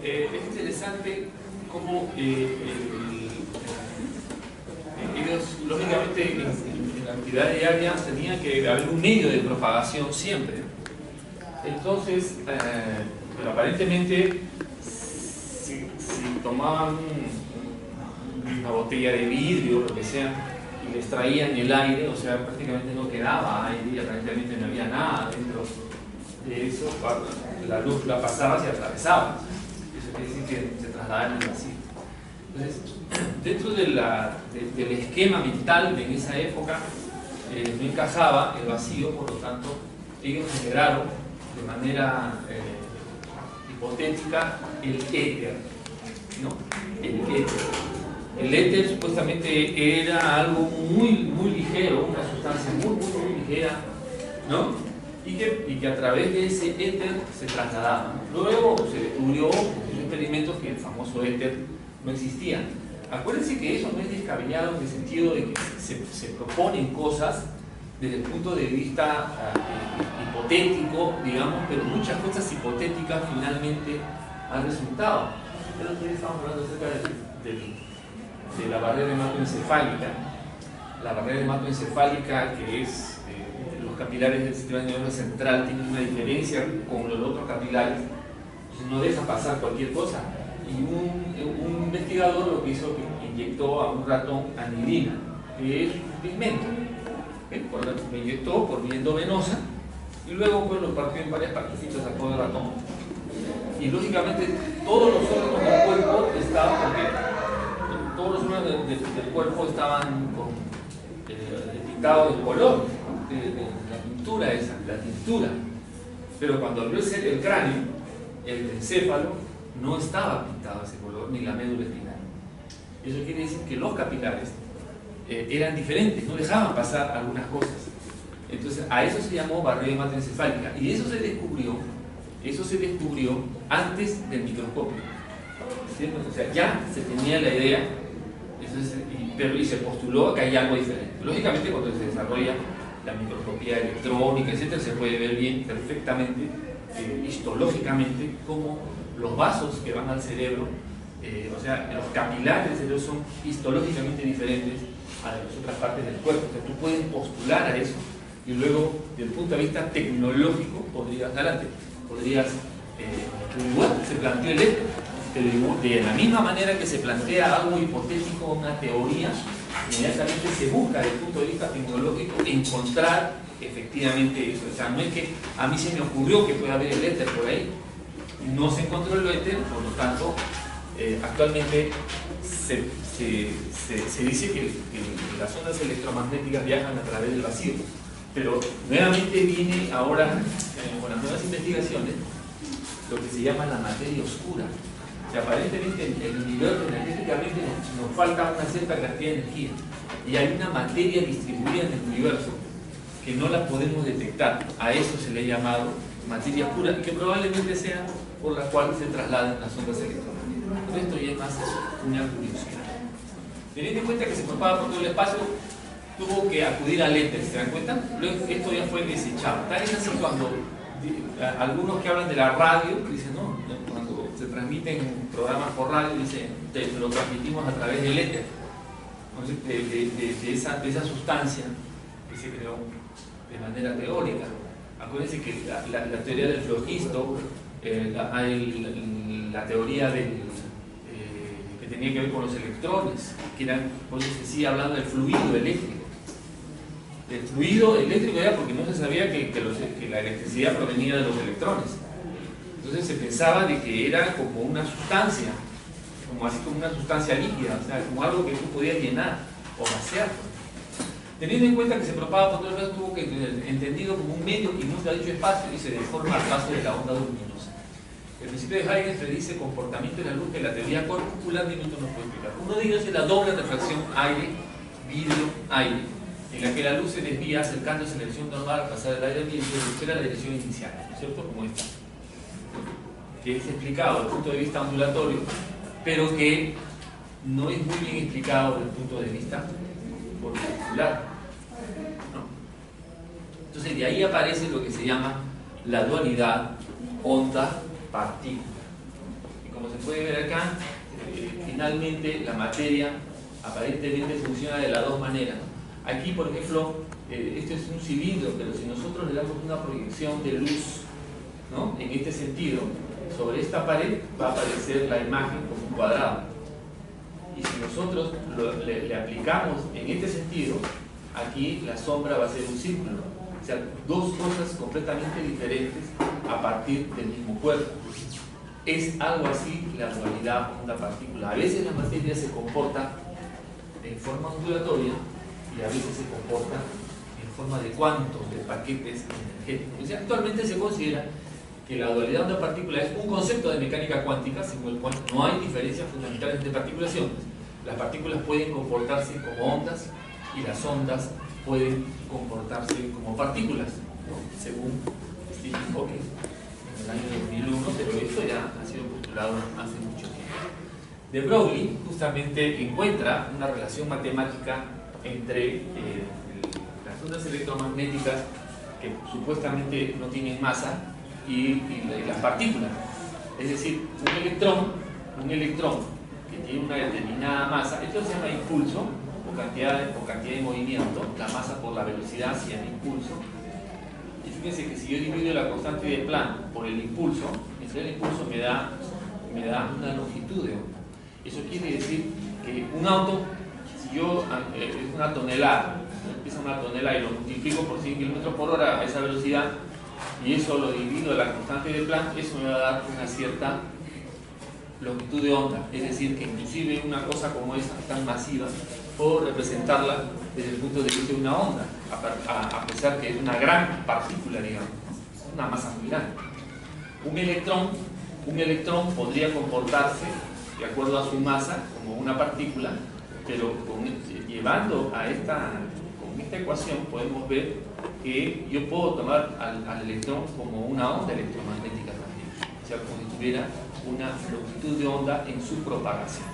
Es interesante cómo ellos, lógicamente, en la actividad diaria tenía que haber un medio de propagación siempre. Entonces, pero aparentemente, si tomaban una botella de vidrio o lo que sea y les traían el aire, o sea, prácticamente no quedaba aire y aparentemente no había nada dentro de eso, la luz la pasaba y atravesaba. Eso quiere decir que se trasladaba en el vacío. Entonces, dentro del esquema mental de esa época, no encajaba el vacío, por lo tanto, ellos generaron de manera hipotética el éter, ¿no? El éter. El éter supuestamente era algo muy ligero, una sustancia muy ligera, ¿no? Y que a través de ese éter se trasladaba. Luego se descubrió en experimentos que el famoso éter no existía. Acuérdense que eso no es descabellado en el sentido de que se proponen cosas desde el punto de vista hipotético, digamos, pero muchas cosas hipotéticas finalmente han resultado. El otro día estábamos hablando acerca de la barrera hematoencefálica. La barrera hematoencefálica, que es los capilares del sistema nervioso central, tienen una diferencia con los otros capilares, no deja pasar cualquier cosa. Y un investigador lo que hizo que inyectó a un ratón anilina, que es un pigmento. Lo inyectó por vía endovenosa y luego pues lo partió en varias partecitas, sacó del ratón. Y lógicamente todos los órganos del cuerpo estaban, porque todos los órganos del cuerpo estaban pintados de color, de la pintura esa, la tintura. Pero cuando abrió el cráneo, el encéfalo no estaba pintado ese color, ni la médula espinal. Eso quiere decir que los capilares eran diferentes, no dejaban pasar algunas cosas. Entonces a eso se llamó barrera hematoencefálica, y eso se descubrió antes del microscopio. ¿Sí? O sea, ya se tenía la idea, y se postuló que hay algo diferente. Lógicamente, cuando se desarrolla la microscopía electrónica, etc., se puede ver bien perfectamente, histológicamente, cómo los vasos que van al cerebro, o sea, los capilares del cerebro son histológicamente diferentes a las otras partes del cuerpo. O sea, tú puedes postular a eso y luego, desde el punto de vista tecnológico, podrías, igual se planteó el éter, pero de la misma manera que se plantea algo hipotético, una teoría, inmediatamente se busca desde el punto de vista tecnológico encontrar efectivamente eso. O sea, no es que a mí se me ocurrió que pueda haber el éter por ahí, no se encontró el éter, por lo tanto, actualmente se dice que las ondas electromagnéticas viajan a través del vacío, pero nuevamente viene ahora con las nuevas investigaciones lo que se llama la materia oscura. O sea, aparentemente el universo energéticamente nos falta una cierta cantidad de energía y hay una materia distribuida en el universo que no la podemos detectar. A eso se le ha llamado materia oscura, y que probablemente sea por la cual se trasladan las ondas electromagnéticas. Pero esto ya es más una curiosidad. Teniendo en cuenta que se propaga por todo el espacio, tuvo que acudir al éter, ¿se dan cuenta? Luego esto ya fue desechado. Tal es así cuando algunos que hablan de la radio dicen, no, cuando se transmiten programas por radio, dicen, lo transmitimos a través del éter. Entonces, de esa sustancia que se creó de manera teórica. Acuérdense que la teoría del flogisto, la teoría que tenía que ver con los electrones, que eran, por eso se sigue hablando del fluido eléctrico. El fluido eléctrico era porque no se sabía que la electricidad provenía de los electrones. Entonces se pensaba de que era como una sustancia, así como una sustancia líquida, o sea, como algo que tú podías llenar o vaciar. Teniendo en cuenta que se propaga por todo el mundo, tuvo que ser entendido como un medio que nunca ha dicho espacio y se deforma al paso de la onda luminosa. El principio de Huygens predice comportamiento de la luz que la teoría corpuscular de Newton nos puede explicar. Uno de ellos es la doble refracción aire-vidrio-aire, en la que la luz se desvía acercándose a la dirección normal al pasar el aire ambiente y recupera la dirección inicial, ¿no es cierto? Como esta, que es explicado desde el punto de vista ondulatorio, pero que no es muy bien explicado desde el punto de vista corpuscular, ¿no? Entonces de ahí aparece lo que se llama la dualidad onda-partícula. como se puede ver acá, finalmente la materia aparentemente funciona de las dos maneras. Aquí, por ejemplo, este es un cilindro, pero si nosotros le damos una proyección de luz, ¿no?, en este sentido, sobre esta pared va a aparecer la imagen como un cuadrado. Y si nosotros le aplicamos en este sentido, aquí la sombra va a ser un círculo. O sea, dos cosas completamente diferentes a partir del mismo cuerpo. Es algo así la dualidad onda-partícula. A veces la materia se comporta en forma ondulatoria y a veces se comporta en forma de cuantos, de paquetes energéticos. O sea, actualmente se considera que la dualidad onda-partícula es un concepto de mecánica cuántica según el cual no hay diferencias fundamentales entre partículas. Las partículas pueden comportarse como ondas y las ondas pueden comportarse como partículas, ¿no?, según Stephen Hawking en el año 2001, pero esto ya ha sido postulado hace mucho tiempo. De Broglie justamente encuentra una relación matemática entre las ondas electromagnéticas que supuestamente no tienen masa y las partículas. Es decir, un electrón que tiene una determinada masa, esto se llama impulso o cantidad de movimiento, la masa por la velocidad se llama impulso. Y fíjense que si yo divido la constante de Planck por el impulso, el impulso me da una longitud de onda. Eso quiere decir que un auto, si yo es una tonelada, empieza una tonelada y lo multiplico por 100 km por hora a esa velocidad, y eso lo divido la constante de Planck, eso me va a dar una cierta longitud de onda. Es decir, que inclusive una cosa como esta, tan masiva, puedo representarla desde el punto de vista de una onda, a pesar que es una gran partícula, digamos, una masa muy grande. Un electrón podría comportarse de acuerdo a su masa como una partícula, pero llevando con esta ecuación podemos ver que yo puedo tomar al electrón como una onda electromagnética también, o sea, como si tuviera una longitud de onda en su propagación,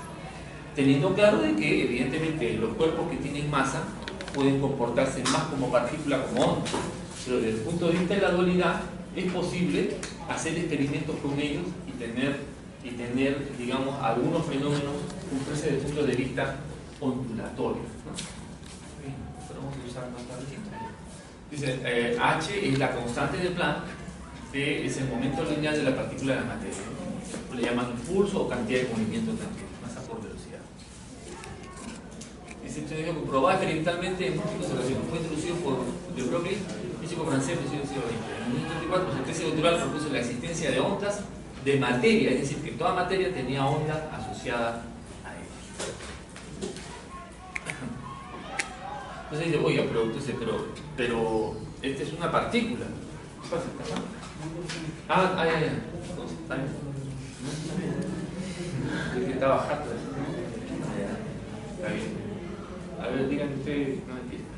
teniendo claro de que evidentemente los cuerpos que tienen masa pueden comportarse más como partícula como onda, pero desde el punto de vista de la dualidad es posible hacer experimentos con ellos y tener, digamos, algunos fenómenos desde el punto de vista ondulatorio, ¿no? Pero vamos a usar más tardecito. Dice, H es la constante de Planck, que es el momento lineal de la partícula de la materia, ¿no? Le llaman impulso o cantidad de movimiento también, masa por velocidad. Dice, comprobado experimentalmente en múltiples ocasiones. Fue introducido por de Broglie, físico francés del siglo XX. En 1934, su tesis doctoral propuso la existencia de ondas de materia, es decir, que toda materia tenía onda asociada a ella. Entonces dice, oiga, pero esta es una partícula. ¿Qué pasa? Ya. Entonces, está bien. Es que estaba harto. Está bien. A ver, díganme ustedes, no entiendo.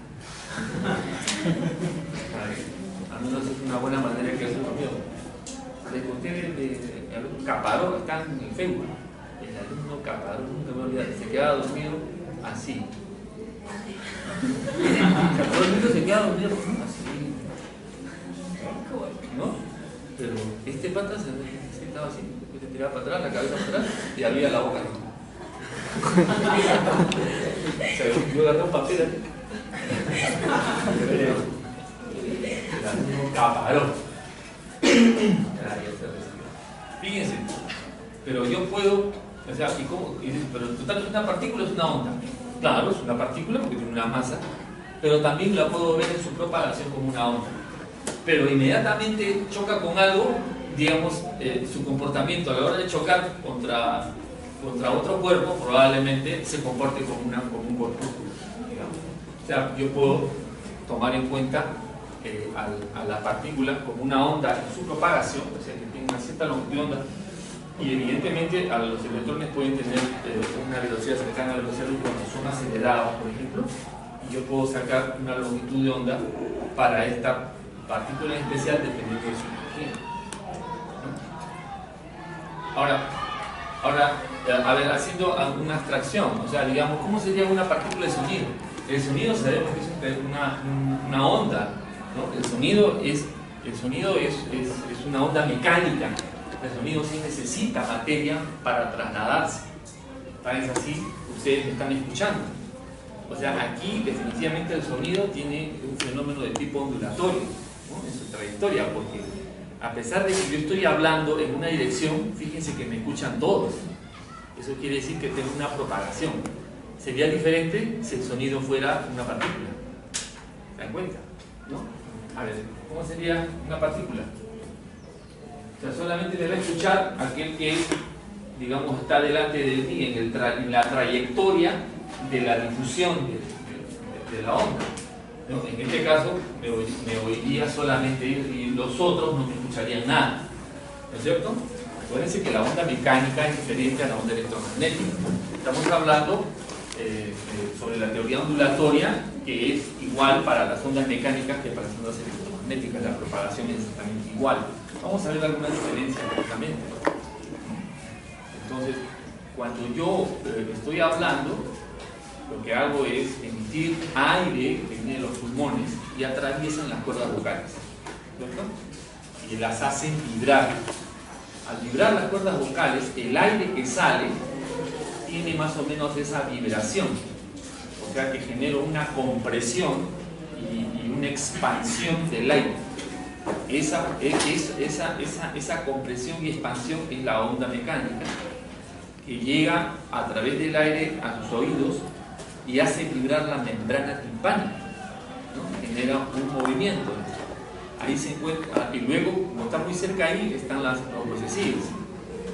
Al menos es una buena manera que hacer conmigo. Les conté de Caparó, está en el Facebook. El alumno Caparó, nunca me olvidé, se quedaba dormido así. Todo el mundo se quedaba dormido así. ¿No? Pero este pata se estaba así, se tiraba para atrás, la cabeza para atrás y abría la boca. Yo agarré un papel aquí. El alumno Caparó. Fíjense, pero yo puedo, o sea, ¿y cómo? Pero en total una partícula es una onda. Claro, es una partícula porque tiene una masa, pero también la puedo ver en su propagación como una onda. Pero inmediatamente choca con algo, digamos, su comportamiento a la hora de chocar contra otro cuerpo probablemente se comporte como un corpúsculo, digamos. O sea, yo puedo tomar en cuenta a la partícula como una onda en su propagación, o sea, que tiene una cierta longitud de onda, y evidentemente a los electrones pueden tener una velocidad cercana a la velocidad de luz cuando son acelerados, por ejemplo, y yo puedo sacar una longitud de onda para esta partícula en especial dependiendo de su energía, ¿no? Ahora, a ver, haciendo una abstracción, o sea, digamos, ¿cómo sería una partícula de sonido? El sonido sabemos que es una onda, ¿no? El sonido es una onda mecánica, El sonido sí necesita materia para trasladarse. Tal es así, ustedes me están escuchando. O sea, aquí definitivamente el sonido tiene un fenómeno de tipo ondulatorio, ¿no? En su trayectoria, porque a pesar de que yo estoy hablando en una dirección, fíjense que me escuchan todos. Eso quiere decir que tengo una propagación. Sería diferente si el sonido fuera una partícula. ¿Se dan cuenta? ¿No? A ver, ¿cómo sería una partícula? O sea, solamente le va a escuchar aquel que, digamos, está delante de mí en la trayectoria de la difusión de la onda, ¿no? En este caso me oiría solamente y los otros no me escucharían nada, ¿no es cierto? Acuérdense que la onda mecánica es diferente a la onda electromagnética. Estamos hablando sobre la teoría ondulatoria, que es igual para las ondas mecánicas que para las ondas electromagnéticas. La propagación es exactamente igual. Vamos a ver algunas diferencias directamente. Entonces, cuando yo estoy hablando, lo que hago es emitir aire que viene de los pulmones y atraviesan las cuerdas vocales, ¿cierto? Y las hacen vibrar. Al vibrar las cuerdas vocales, el aire que sale tiene más o menos esa vibración, o sea que genera una compresión y una expansión del aire. Esa compresión y expansión es la onda mecánica, que llega a través del aire a tus oídos y hace vibrar la membrana timpánica, ¿no? Genera un movimiento. Ahí se encuentra, y luego, como está muy cerca ahí, están los procesivos.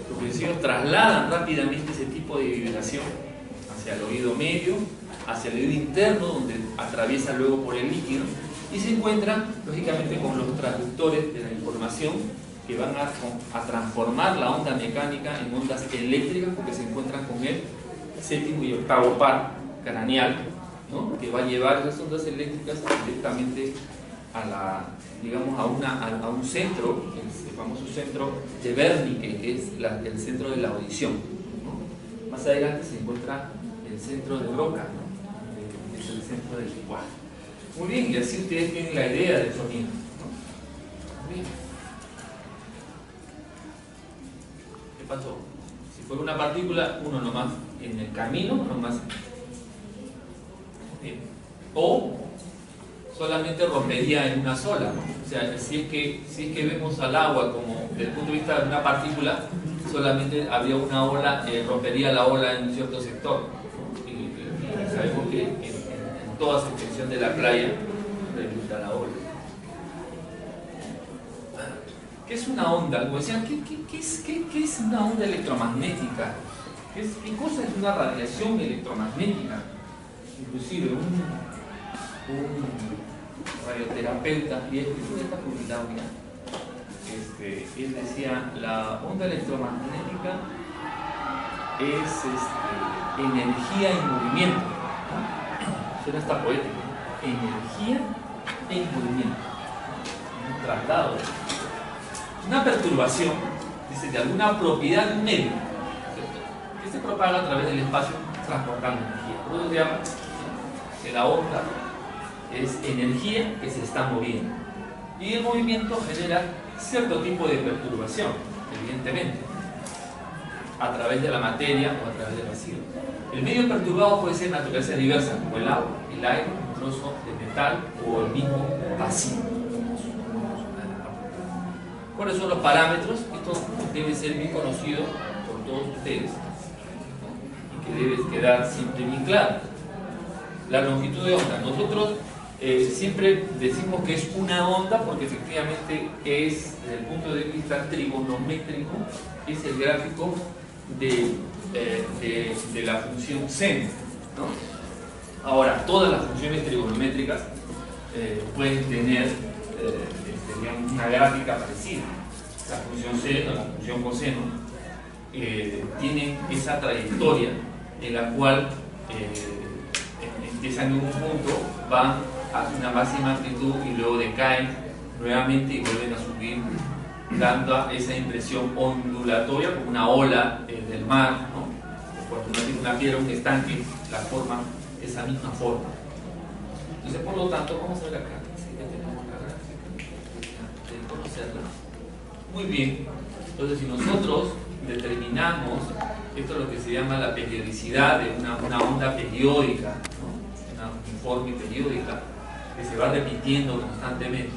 Los procesivos trasladan rápidamente ese tipo de vibración hacia el oído medio, hacia el oído interno, donde atraviesa luego por el líquido, y se encuentran, lógicamente, con los traductores de la información que van a transformar la onda mecánica en ondas eléctricas, porque se encuentran con el séptimo y octavo par craneal, ¿no? Que va a llevar esas ondas eléctricas directamente digamos, a un centro, el famoso centro de Wernicke, que es el centro de la audición, ¿no? Más adelante se encuentra el centro de Broca, ¿no? Que es el centro del lenguaje. Muy bien, y así ustedes tienen la idea del sonido, ¿no? Muy bien. ¿Qué pasó? Si fuera una partícula, uno nomás en el camino, nomás. Bien. O solamente rompería en una sola, ¿no? O sea, si es que vemos al agua como desde el punto de vista de una partícula, solamente habría una ola, rompería la ola en un cierto sector, ¿no? Y sabemos que en toda su extensión de la playa resulta la ola. ¿Qué es una onda? Algo decían, ¿qué es una onda electromagnética? ¿Qué cosa es una radiación electromagnética? Inclusive un radioterapeuta, y esto está publicado ya, él decía, la onda electromagnética es energía en movimiento. Suena hasta poético, ¿no? Energía en movimiento, un traslado, una perturbación, dice, de alguna propiedad de un medio, ¿cierto? Que se propaga a través del espacio transportando energía. Por eso se llama que la onda es energía que se está moviendo, y el movimiento genera cierto tipo de perturbación, evidentemente, a través de la materia o a través del vacío. El medio perturbado puede ser de naturaleza diversa, como el agua, el aire, un trozo de metal o el mismo vacío. ¿Cuáles son los parámetros? Esto debe ser bien conocido por todos ustedes, ¿no? Y que debe quedar siempre bien claro. La longitud de onda. Nosotros siempre decimos que es una onda porque efectivamente es, desde el punto de vista trigonométrico, es el gráfico de la función seno, ¿no? Ahora, todas las funciones trigonométricas pueden tener digamos, una gráfica parecida. La función seno, la función coseno, tienen esa trayectoria en la cual empiezan en un punto, van hacia una máxima amplitud y luego decaen nuevamente y vuelven a subir, dando esa impresión ondulatoria como una ola del mar, ¿no? Cuando uno tiene una piedra, un estanque, la forma, esa misma forma. Entonces, por lo tanto, vamos a ver acá. Sí, ya tenemos la gráfica de conocerla. Muy bien. Entonces, si nosotros determinamos, esto es lo que se llama la periodicidad de una onda periódica, ¿no? Una uniforme periódica que se va repitiendo constantemente,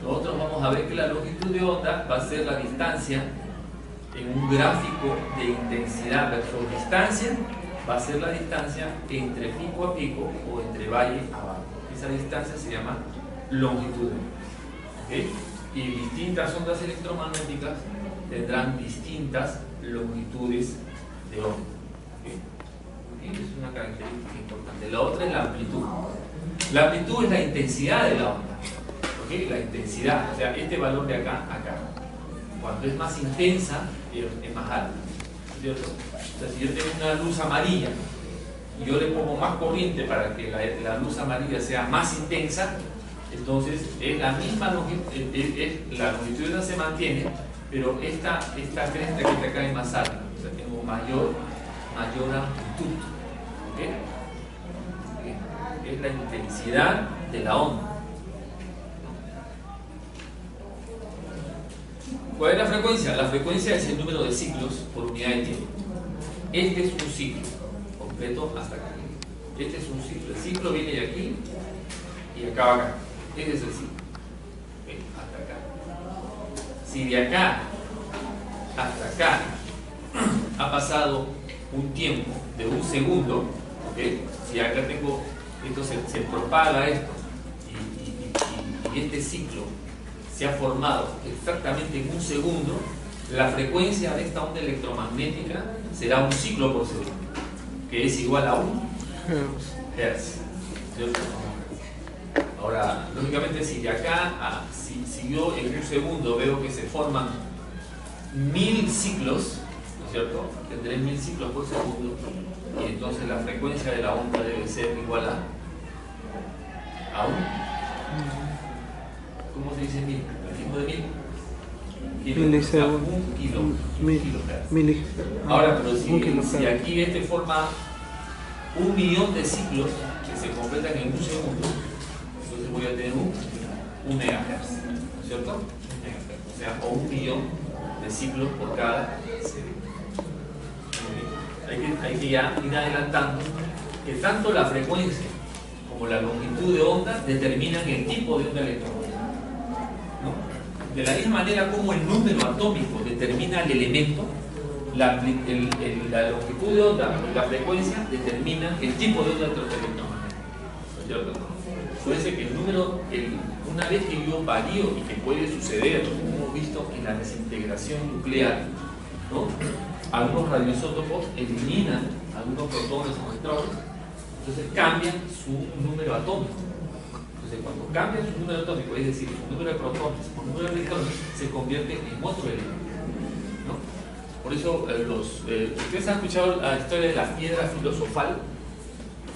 nosotros vamos a ver que la longitud de onda va a ser la distancia en un gráfico de intensidad versus distancia, va a ser la distancia entre pico a pico o entre valle a valle. Esa distancia se llama longitud de onda. ¿Okay? Y distintas ondas electromagnéticas tendrán distintas longitudes de onda. ¿Okay? Es una característica importante. La otra es la amplitud. La amplitud es la intensidad de la onda. ¿Okay? La intensidad, o sea, este valor de acá a acá. Cuando es más intensa, es más alta. ¿Cierto? O sea, si yo tengo una luz amarilla y yo le pongo más corriente para que la luz amarilla sea más intensa, entonces es la misma longitud, la longitud se mantiene, pero esta cresta que está acá es más alta, o sea, tengo mayor amplitud. ¿Okay? Es la intensidad de la onda. ¿Cuál es la frecuencia? La frecuencia es el número de ciclos por unidad de tiempo. Este es un ciclo completo hasta acá. Este es un ciclo. El ciclo viene de aquí y acaba acá. Este es el ciclo. ¿Okay? Hasta acá. Si de acá hasta acá ha pasado un tiempo de un segundo, ¿okay? Si acá tengo, esto se propaga esto y este ciclo se ha formado exactamente en un segundo, la frecuencia de esta onda electromagnética será un ciclo por segundo, que es igual a un hertz. Ahora, lógicamente, si de acá si yo en un segundo veo que se forman 1000 ciclos, ¿no es cierto? Tendré 1000 ciclos por segundo, y entonces la frecuencia de la onda debe ser igual a un, ¿cómo se dice 1000? ¿El tipo de 1000? Milisegundos. Un kilohertz. Milihertz. Ahora, pero si aquí forma 1.000.000 de ciclos que se completan en un segundo, entonces voy a tener un megahertz, ¿no es cierto? Un megahertz, o sea, o 1.000.000 de ciclos por cada segundo. Hay que ya ir adelantando que tanto la frecuencia como la longitud de onda determinan el tipo de onda electromagnética, ¿no? De la misma manera como el número atómico determina el elemento, la longitud de onda y la frecuencia determinan el tipo de onda electromagnética, ¿no es cierto? Puede ser que el número, una vez que yo varío, y que puede suceder, como hemos visto en la desintegración nuclear, ¿no? Algunos radioisótopos eliminan algunos protones o neutrones, entonces cambian su número atómico. Entonces, cuando cambia su número atómico, es decir, su número de protones o número de electrones, se convierte en otro elemento, ¿no? Por eso, ustedes han escuchado la historia de la piedra filosofal.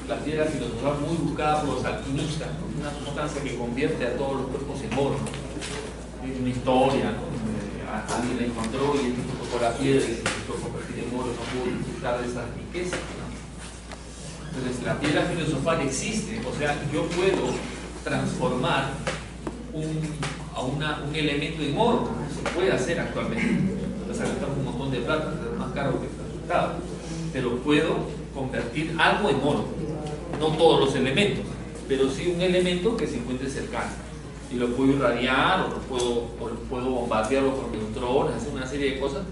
La piedra filosofal, muy buscada por los alquimistas, ¿no? Una sustancia que convierte a todos los cuerpos en oro, ¿no? Es una historia, ¿no? Alguien la encontró y él tocó la piedra y se intentó convertir en oro, no pudo disfrutar de esa riqueza, ¿no? Entonces, la piedra filosofal existe, o sea, yo puedo transformar un elemento en oro, como se puede hacer actualmente. Entonces, gastamos un montón de plata, es más caro que el resultado, pero puedo convertir algo en oro, no todos los elementos, pero sí un elemento que se encuentre cercano. Y lo puedo irradiar o puedo bombardearlo con neutrones, hacer una serie de cosas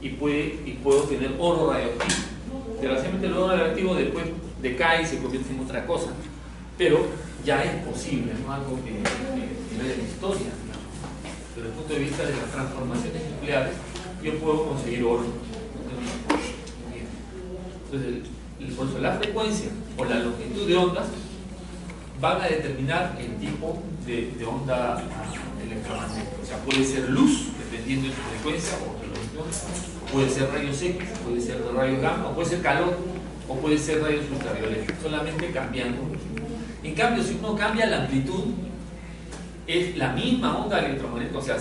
y puedo tener oro radioactivo. Desgraciadamente el oro radioactivo después decae y se convierte en otra cosa, pero ya es posible, no algo que viene de la historia, digamos. Desde el punto de vista de las transformaciones nucleares, yo puedo conseguir oro. Entonces, por eso la frecuencia o la longitud de ondas van a determinar el tipo de onda electromagnética. O sea, puede ser luz, dependiendo de su frecuencia o de longitud, puede ser rayos X, puede ser rayos gamma, o puede ser calor, o puede ser rayos ultravioleta, solamente cambiando. En cambio, si uno cambia la amplitud, es la misma onda electromagnética, o sea,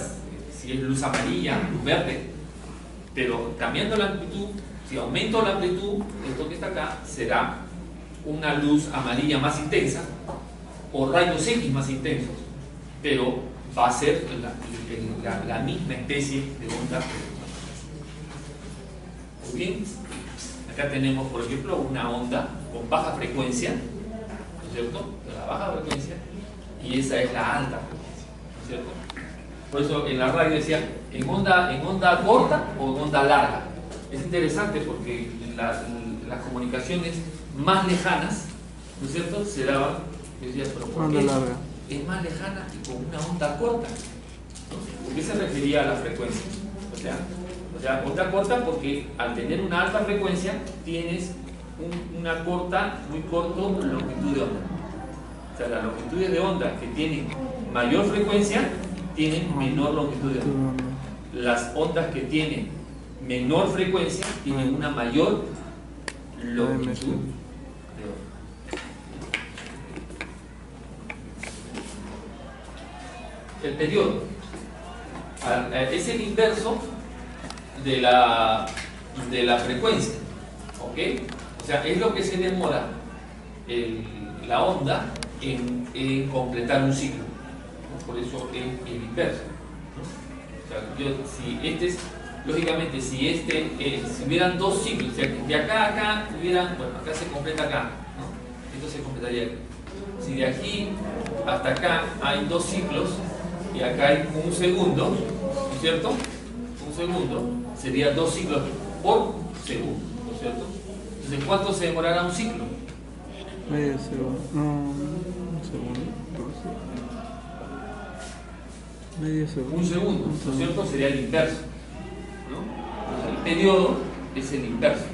si es luz amarilla, luz verde, pero cambiando la amplitud, si aumento la amplitud, esto que está acá será una luz amarilla más intensa o rayos X más intensos, pero va a ser la misma especie de onda. Muy bien. Acá tenemos, por ejemplo, una onda con baja frecuencia, ¿no es cierto? La baja frecuencia, y esa es la alta frecuencia, ¿no es cierto? Por eso en la radio decía, en onda corta o en onda larga. Es interesante porque las comunicaciones más lejanas, ¿no es cierto?, se daban, decía, pero ¿por qué es más lejana y con una onda corta? ¿No? ¿Por qué se refería a la frecuencia? O sea, onda corta porque al tener una alta frecuencia tienes una corta, muy corto longitud de onda. O sea, las longitudes de onda que tienen mayor frecuencia tienen menor longitud de onda. Las ondas que tienen menor frecuencia tienen una mayor longitud de onda. El periodo es el inverso de la frecuencia, ¿ok? O sea, es lo que se demora la onda en completar un ciclo, ¿no? Por eso es el inverso, ¿no? O sea, lógicamente, si hubieran dos ciclos, o sea, de acá a acá hubieran, bueno, acá se completa acá, ¿no? Esto se completaría aquí. Si de aquí hasta acá hay dos ciclos y acá hay un segundo, ¿no es cierto? Un segundo sería dos ciclos por segundo, ¿no es cierto? Entonces, ¿cuánto se demorará un ciclo? Medio segundo. No, un segundo. Medio segundo. Un segundo, ¿no es cierto? Sería el inverso, ¿no? Entonces, el periodo es el inverso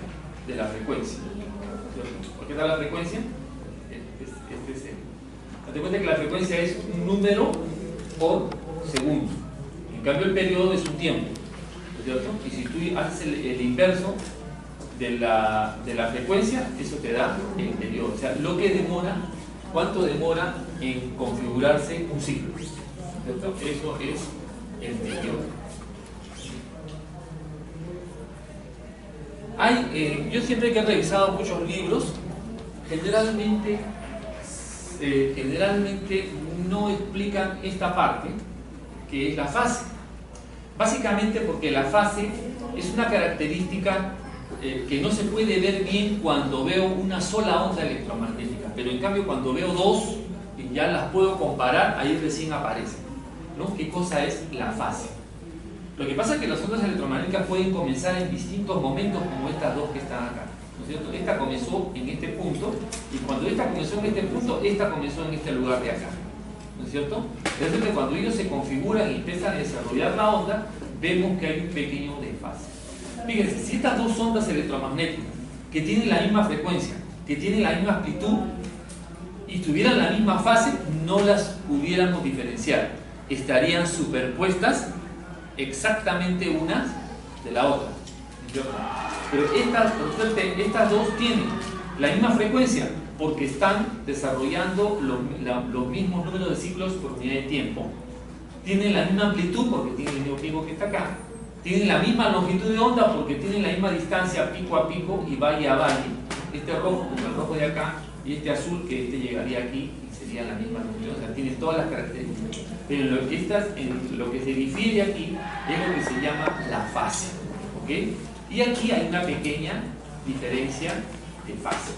de la frecuencia, ¿cierto? ¿Por qué da la frecuencia? Este es el. Date cuenta que la frecuencia es un número por segundo. En cambio, el periodo es un tiempo, ¿no es cierto? Y si tú haces el inverso de la frecuencia, eso te da el periodo. O sea, lo que demora, cuánto demora en configurarse un ciclo, ¿cierto? Eso es el periodo. Yo siempre que he revisado muchos libros, generalmente no explican esta parte, que es la fase. Básicamente porque la fase es una característica que no se puede ver bien cuando veo una sola onda electromagnética, pero en cambio cuando veo dos y ya las puedo comparar, ahí recién aparece, ¿no? ¿Qué cosa es la fase? Lo que pasa es que las ondas electromagnéticas pueden comenzar en distintos momentos, como estas dos que están acá, ¿no es cierto? Esta comenzó en este punto, y cuando esta comenzó en este punto, esta comenzó en este lugar de acá, ¿no es cierto? Es decir, que cuando ellos se configuran y empiezan a desarrollar la onda, vemos que hay un pequeño desfase. Fíjense, si estas dos ondas electromagnéticas, que tienen la misma frecuencia, que tienen la misma amplitud, y tuvieran la misma fase, no las pudiéramos diferenciar. Estarían superpuestas exactamente unas de la otra. Pero estas dos tienen la misma frecuencia porque están desarrollando los mismos números de ciclos por unidad de tiempo. Tienen la misma amplitud porque tienen el mismo pico que está acá. Tienen la misma longitud de onda porque tienen la misma distancia pico a pico y valle a valle. Este rojo como el rojo de acá y este azul que este llegaría aquí y sería la misma longitud. O sea, tienen todas las características. Pero lo que se difiere aquí es lo que se llama la fase, ¿ok? Y aquí hay una pequeña diferencia de fase,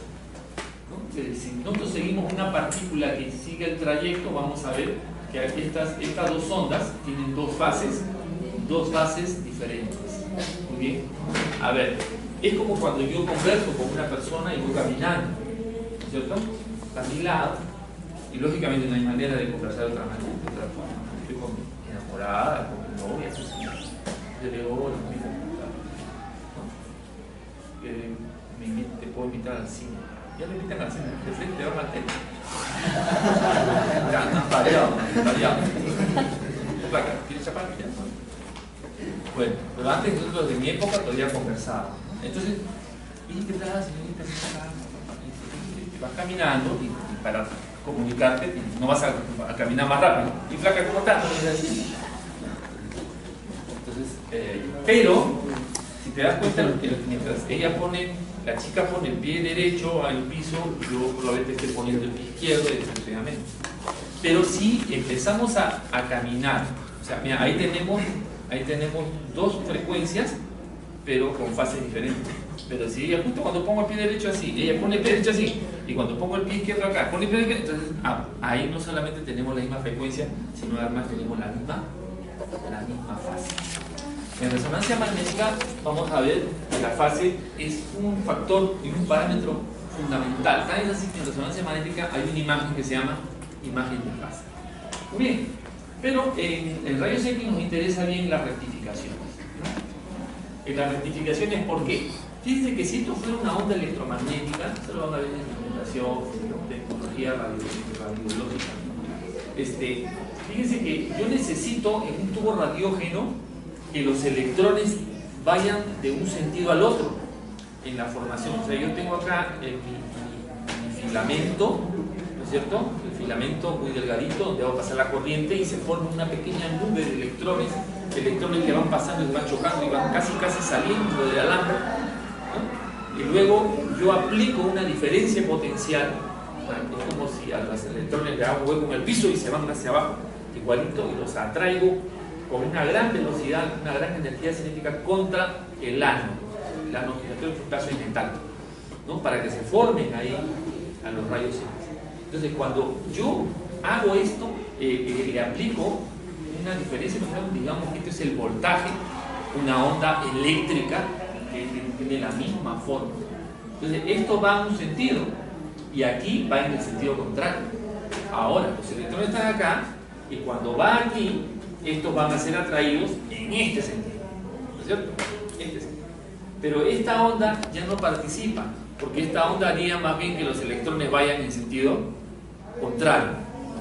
¿no? Si nosotros seguimos una partícula que sigue el trayecto, vamos a ver que estas dos ondas tienen dos fases diferentes. Muy bien. A ver, es como cuando yo converso con una persona y voy caminando, ¿no es cierto? Está a mi lado. Y lógicamente no hay manera de conversar de otra manera, de otra forma. Estoy con mi enamorada, con mi novia, yo le digo, hola, te puedo invitar al cine. Ya te invitan al cine, de frente te van al tele. Ya, variado. Placa, ¿quieres chapar? Ya. Bueno, pero antes nosotros de mi época todavía conversábamos. Entonces, ¿y qué tal, señorita? Y vas caminando y para comunicarte, no vas a caminar más rápido. Y flaca, ¿cómo estás? Entonces, pero, si te das cuenta, mientras la chica pone el pie derecho al piso, yo probablemente esté poniendo el pie izquierdo y sucesivamente. Pero si empezamos a caminar, o sea, mira, ahí tenemos dos frecuencias pero con fases diferentes. Pero si ella justo cuando pongo el pie derecho así, ella pone el pie derecho así, y cuando pongo el pie izquierdo acá, pone el pie izquierdo, entonces ahí no solamente tenemos la misma frecuencia, sino además tenemos la misma fase. En resonancia magnética vamos a ver que la fase es un factor y un parámetro fundamental. Tan es así que en resonancia magnética hay una imagen que se llama imagen de fase. Muy bien, pero en rayos X nos interesa bien las rectificaciones, ¿no? En las rectificaciones, ¿por qué? Fíjense que si esto fuera una onda electromagnética, eso lo van a ver en instrumentación, tecnología radiológica. Fíjense que yo necesito en un tubo radiógeno que los electrones vayan de un sentido al otro en la formación. O sea, yo tengo acá mi filamento, ¿no es cierto? El filamento muy delgadito donde va a pasar la corriente y se forma una pequeña nube de electrones que van pasando y van chocando y van casi saliendo del alambre, ¿no? Y luego yo aplico una diferencia potencial, ¿no? Es como si a los electrones le hago un hueco en el piso y se van hacia abajo, igualito, y los atraigo con una gran velocidad, una gran energía cinética contra el ánodo. El ánodo giratorio es un pedazo de metal, ¿no? Para que se formen ahí a los rayos X. Entonces, cuando yo hago esto, le aplico una diferencia, digamos que este es el voltaje, una onda eléctrica que tiene la misma forma. Entonces, esto va en un sentido y aquí va en el sentido contrario. Ahora, los electrones están acá y cuando va aquí, estos van a ser atraídos en este sentido, ¿no es cierto? Este sentido. Pero esta onda ya no participa, porque esta onda haría más bien que los electrones vayan en sentido contrario,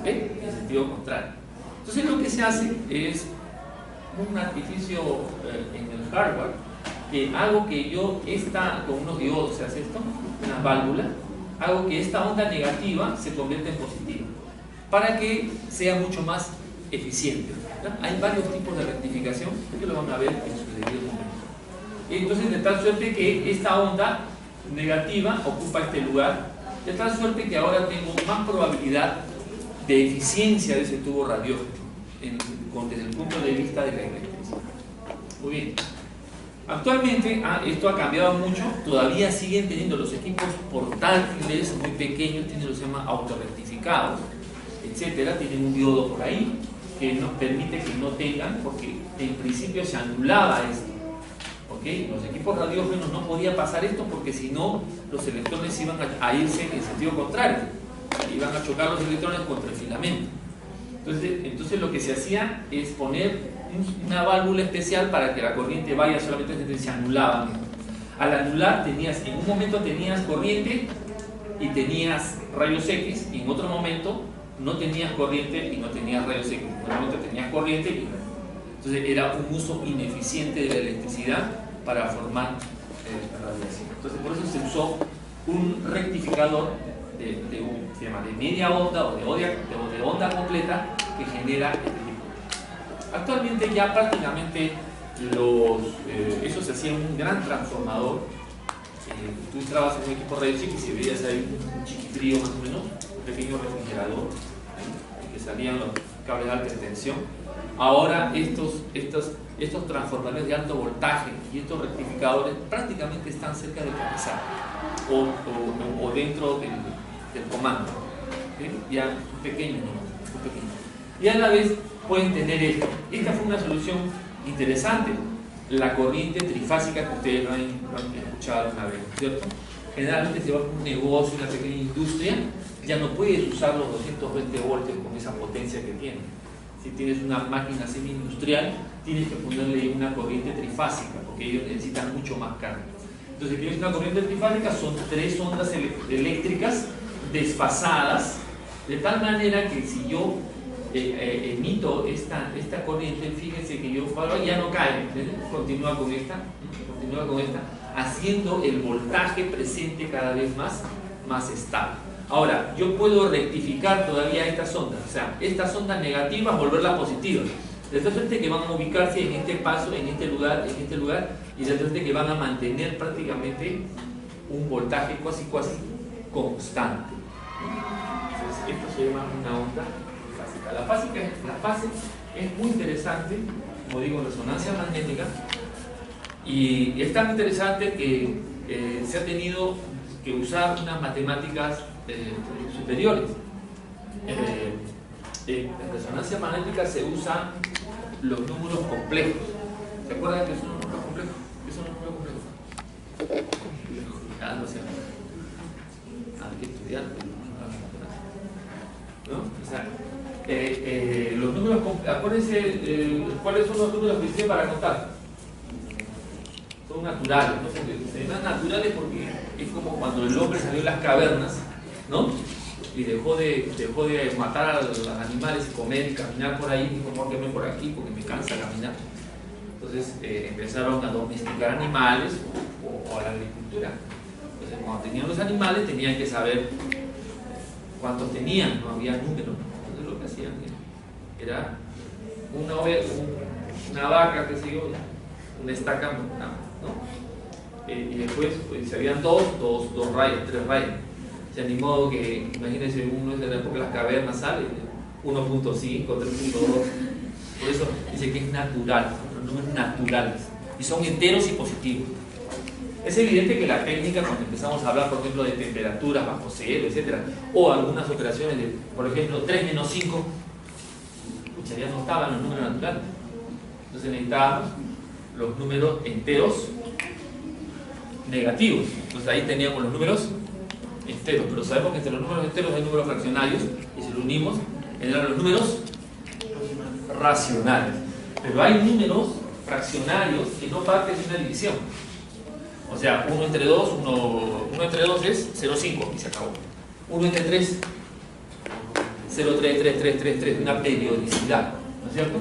¿ok? En sentido contrario. Entonces lo que se hace es un artificio en el hardware, que hago que yo con unos diodos se hace esto, una válvula, hago que esta onda negativa se convierta en positiva, para que sea mucho más eficiente. Hay varios tipos de rectificación que lo van a ver en su debido momento. Entonces, de tal suerte que esta onda negativa ocupa este lugar, de tal suerte que ahora tengo más probabilidad de eficiencia de ese tubo radiógeno desde el punto de vista de la electricidad. Muy bien. Actualmente esto ha cambiado mucho, todavía siguen teniendo los equipos portátiles muy pequeños, tienen los llama autorrectificados, etcétera, tienen un diodo por ahí que nos permite que no tengan, porque en principio se anulaba esto, ¿okay? Los equipos radiógenos no podía pasar esto porque si no los electrones iban a irse en sentido contrario, iban a chocar los electrones contra el filamento. Entonces lo que se hacía es poner una válvula especial para que la corriente vaya solamente desde se anulaba. Al anular en un momento tenías corriente y tenías rayos X, y en otro momento no tenías corriente y no tenías rayos X. En un momento tenías corriente y no. Entonces era un uso ineficiente de la electricidad para formar radiación. Entonces por eso se usó un rectificador se llama de media onda o de onda completa que genera este tipo. Actualmente ya prácticamente eso se hacía en un gran transformador. Tú entrabas en un equipo rayos X y veías ahí un chiquitrío más o menos, un pequeño refrigerador, que salían los cables de alta tensión. Ahora estos transformadores de alto voltaje y estos rectificadores prácticamente están cerca de comenzar o dentro del comando, ¿sí? Ya un pequeño. Y a la vez pueden tener esto. Esta fue una solución interesante, la corriente trifásica que ustedes lo han escuchado una vez, ¿cierto? Generalmente se va con un negocio, una pequeña industria, ya no puedes usar los 220 voltios con esa potencia que tiene. Si tienes una máquina semi-industrial, tienes que ponerle una corriente trifásica, porque ellos necesitan mucho más carga. Entonces, si tienes una corriente trifásica, son 3 ondas eléctricas desfasadas, de tal manera que si yo emito esta corriente, fíjense que ya no cae, continúa con esta, haciendo el voltaje presente cada vez más estable. Ahora, yo puedo rectificar todavía estas ondas, o sea, estas ondas negativas, volverlas positivas, de tal suerte que van a ubicarse en este paso, en este lugar, y de tal suerte que van a mantener prácticamente un voltaje casi constante. Entonces, esto se llama una onda fásica. La fase es muy interesante, como digo, en resonancia magnética, Y es tan interesante que se ha tenido que usar unas matemáticas superiores. En resonancia magnética se usan los números complejos. ¿Se acuerdan que son los números complejos? ¿Qué son los números complejos? Ah, no sé. Hay que estudiar. ¿No? O sea, los números, acuérdense cuáles son los números que sirven para contar. Son naturales, ¿no? Se llaman naturales porque es como cuando el hombre salió de las cavernas, ¿no? Y dejó de matar a los animales y comer y caminar por ahí, dijo, no, queme por aquí porque me cansa caminar. Entonces empezaron a domesticar animales o a la agricultura. Entonces cuando tenían los animales tenían que saber cuántos tenían, no había número. Entonces lo que hacían era una vaca, qué sé yo, una estaca, ¿no? Y después pues, se habían dos rayas, 3 rayas. O sea, ni modo que, imagínense, uno es de la época de las cavernas, sale 1.5, 3.2. Por eso dice que es natural, los números naturales. Y son enteros y positivos. Es evidente que la técnica, cuando empezamos a hablar, por ejemplo, de temperaturas bajo cero, etc., o algunas operaciones de, por ejemplo, 3 menos 5, ya no estaban los números naturales. Entonces necesitábamos los números enteros negativos. Entonces ahí teníamos los números enteros, pero sabemos que entre los números enteros hay números fraccionarios, y si lo unimos, generan los números racionales. Pero hay números fraccionarios que no parten de una división. O sea, 1 entre 2 es 0,5 y se acabó. 1 entre 3, 0,33333, una periodicidad, ¿no es cierto?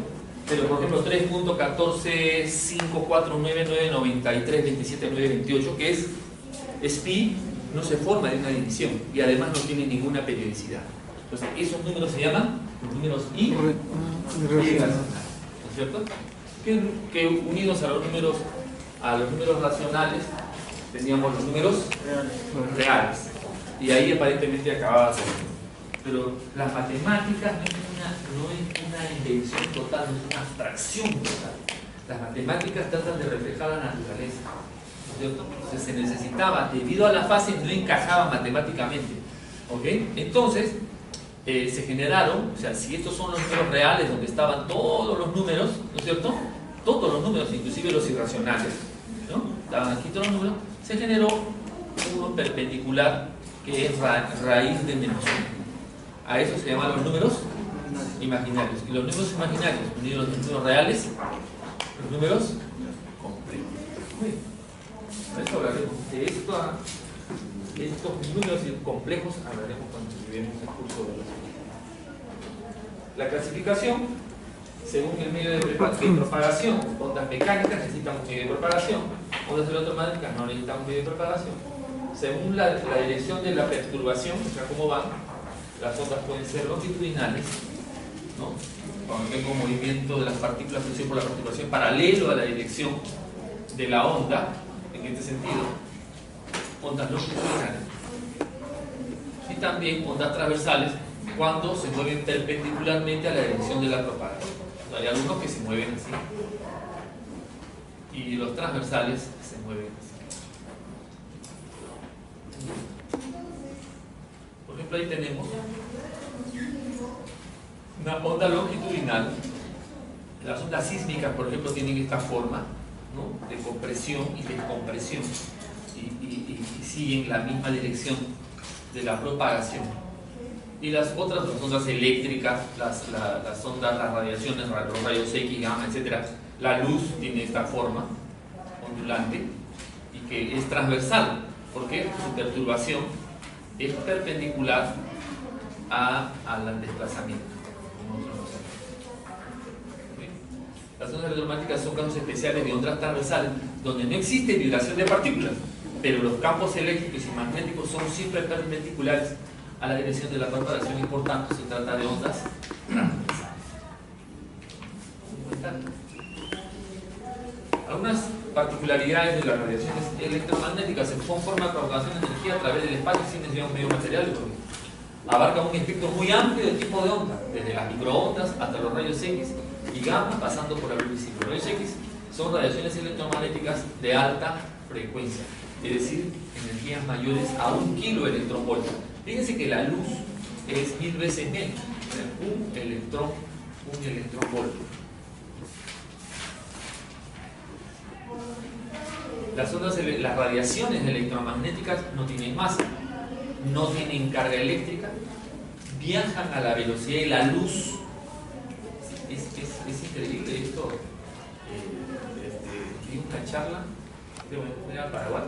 Pero por ejemplo 3.1454999932798, que es pi, no se forma de una división y además no tiene ninguna periodicidad. Entonces esos números se llaman los números irracionales, ¿no es cierto? Que unidos a los números racionales teníamos los números reales. Y ahí aparentemente acababa de ser. Pero las matemáticas no es una invención total, no es una abstracción total. Las matemáticas tratan de reflejar la naturaleza, ¿no es cierto? Entonces se necesitaba, debido a la fase, no encajaba matemáticamente, ¿ok? Entonces se generaron, o sea, si estos son los números reales donde estaban todos los números, ¿no es cierto? Todos los números, inclusive los irracionales, ¿no? Estaban aquí todos los números, se generó uno perpendicular que es raíz de menos 1. A eso se llaman los números imaginarios. Y los números imaginarios, unidos a los números reales, los números complejos. Por eso hablaremos de estos números complejos, hablaremos cuando llevemos el curso de la clasificación. Según el medio de propagación, ondas mecánicas necesitan un medio de propagación, ondas electromagnéticas no necesitan un medio de propagación. Según la dirección de la perturbación, o sea, cómo van, las ondas pueden ser longitudinales, ¿no? Cuando tengo un movimiento de las partículas producido por la perturbación paralelo a la dirección de la onda, en este sentido, ondas longitudinales. Y también ondas transversales cuando se mueven perpendicularmente a la dirección de la propagación. Hay algunos que se mueven así y los transversales se mueven así. Por ejemplo, ahí tenemos una onda longitudinal. Las ondas sísmicas, por ejemplo, tienen esta forma, ¿no? De compresión y descompresión y siguen la misma dirección de la propagación. Y las otras, las ondas eléctricas, las ondas, las radiaciones, los rayos X, gamma, etc. La luz tiene esta forma ondulante y que es transversal, porque su perturbación es perpendicular al desplazamiento. Las ondas electromagnéticas son casos especiales de ondas transversales donde no existe vibración de partículas, pero los campos eléctricos y magnéticos son siempre perpendiculares a la dirección de la propagación y por tanto se trata de ondas transversales. Algunas particularidades de las radiaciones electromagnéticas se forma de propagación de energía a través del espacio sin necesidad de un medio material. Abarca un espectro muy amplio de tipo de onda, desde las microondas hasta los rayos X y gamma, pasando por la luz visible. Los rayos X son radiaciones electromagnéticas de alta frecuencia, es decir, energías mayores a 1 kiloelectronvolt. Fíjense que la luz es 1000 veces menos, o sea, un electronvolt. Las radiaciones electromagnéticas no tienen masa, no tienen carga eléctrica, viajan a la velocidad de la luz. Es increíble esto. Vi una charla de Paraguay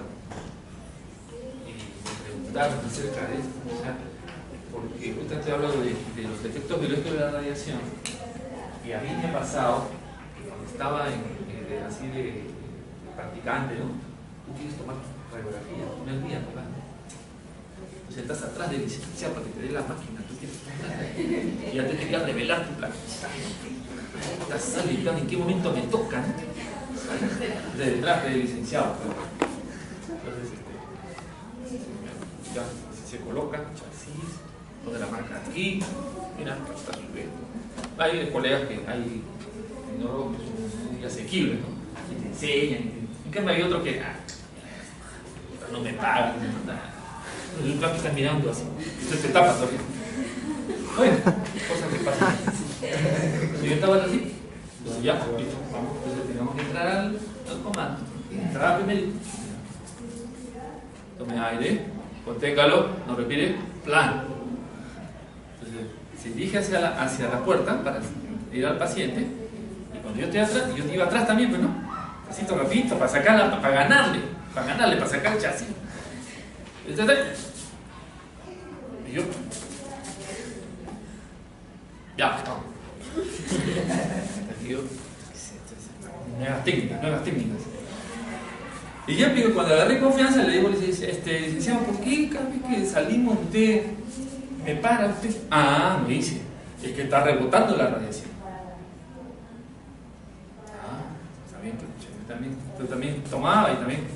y me preguntaron acerca de esto, o sea, porque justamente hablo de los efectos biológicos de la radiación, y a mí me ha pasado que cuando estaba así de practicante, ¿no? Tú quieres tomar radiografía, no es mía, ¿verdad? O sea, estás atrás de licencia para que te dé la máquina, tú quieres tomar, y ya te quería revelar tu plan. Estás saliendo, ¿en qué momento me tocan? De detrás del licenciado. Entonces, ya se coloca, chasis, pone la marca aquí, mira, está subiendo. Hay colegas que hay neurólogos que son muy asequibles, ¿no? Y te enseñan. En cambio hay otro que no me pagan, el plan que está mirando así, usted se tapa todavía. Bueno, cosas que pasan. Si yo estaba así, entonces ya, listo, vamos, entonces tenemos que entrar al comando. Entrar primero. Tome aire, conténgalo, no respire, plan. Entonces, se dirige hacia la puerta para ir al paciente, y cuando yo estoy atrás, yo iba atrás también, pues no, así rapidito, para sacarla, para ganarle, para sacar el chasis. Y yo, ya, estamos. Nuevas técnicas. Y ya, pero cuando agarré confianza, le digo, licenciado, ¿por qué cada vez que salimos usted me para usted? Ah, me dice, es que está rebotando la radiación. Ah, está bien, yo también tomaba y también.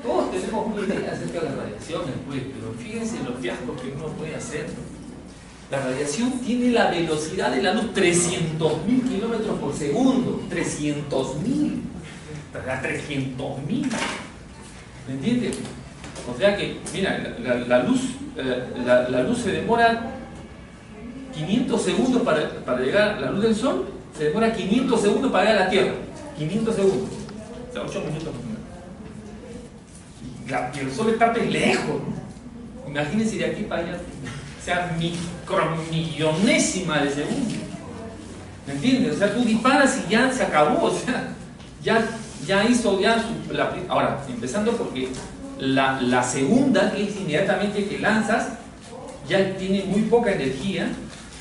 Todos tenemos una idea acerca de las radiaciones, pues, pero fíjense los fiascos que uno puede hacer. La radiación tiene la velocidad de la luz, 300.000 kilómetros por segundo. 300.000. 300.000. ¿Me entiendes? O sea que, mira, la luz se demora 500 segundos para llegar, la luz del sol se demora 500 segundos para llegar a la Tierra. 500 segundos. O sea, 8 minutos. Y el sol está lejos, ¿no? Imagínense de aquí para allá. O sea, micromillonésima de segundo. ¿Me entiendes? O sea, tú disparas y ya se acabó. O sea, ya hizo ahora, empezando porque la segunda, que es inmediatamente que lanzas, ya tiene muy poca energía.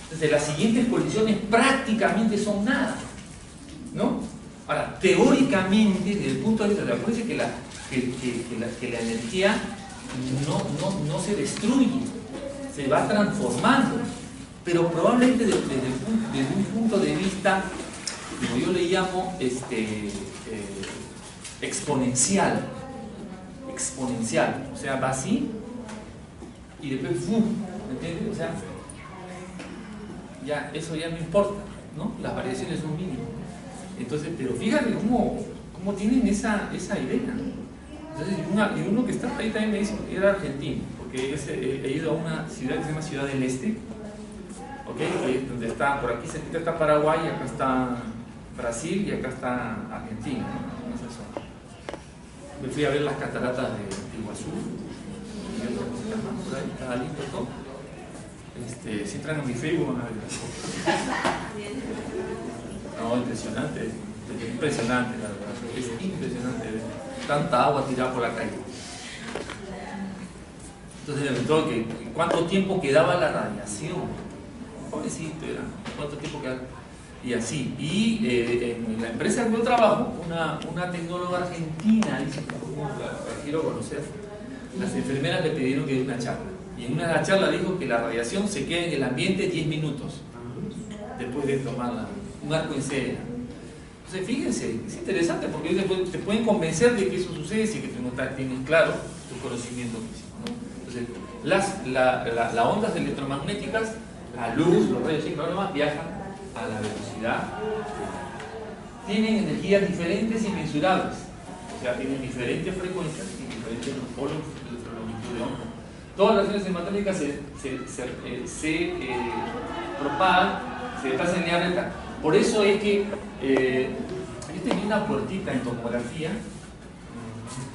Entonces las siguientes colisiones prácticamente son nada, ¿no? Ahora, teóricamente, desde el punto de vista, acuérdense que la energía no se destruye, se va transformando, pero probablemente desde un punto de vista, como yo le llamo, exponencial, o sea, va así y después ¡fum! ¿Entiendes? O sea, ya eso ya no importa, ¿no? Las variaciones son mínimas. Entonces, pero fíjate cómo tienen esa idea. Entonces, uno que está ahí también me dice que era argentino, porque he ido a una ciudad que se llama Ciudad del Este, ¿okay? Donde está, por aquí cerquita está Paraguay, acá está Brasil y acá está Argentina, ¿no? En esa zona. Me fui a ver las cataratas de Iguazú, y otras cositas más, por ahí, estaba lindo todo. Si entran en mi Facebook van a ver las cosas. No, impresionante, la verdad, es impresionante ver tanta agua tirada por la calle. Entonces me preguntó que cuánto tiempo quedaba la radiación. Pobrecito era, cuánto tiempo quedaba. Y así. Y en la empresa que yo trabajo, una tecnóloga argentina, dice, la quiero conocer, las enfermeras le pidieron que dé una charla. Y en una charla dijo que la radiación se queda en el ambiente 10 minutos después de tomarla, un arco en cera. Entonces fíjense, es interesante porque te pueden convencer de que eso sucede si que tú no tienes claro tu conocimiento físico, ¿no? Entonces las ondas electromagnéticas, la luz, los rayos X, más viajan a la velocidad. Tienen energías diferentes y mensurables, o sea, tienen diferentes frecuencias y diferentes polos de longitud de onda. Todas las reacciones enzimáticas se propagan, se desplazan en línea recta. Por eso es que yo tenía una puertita en tomografía,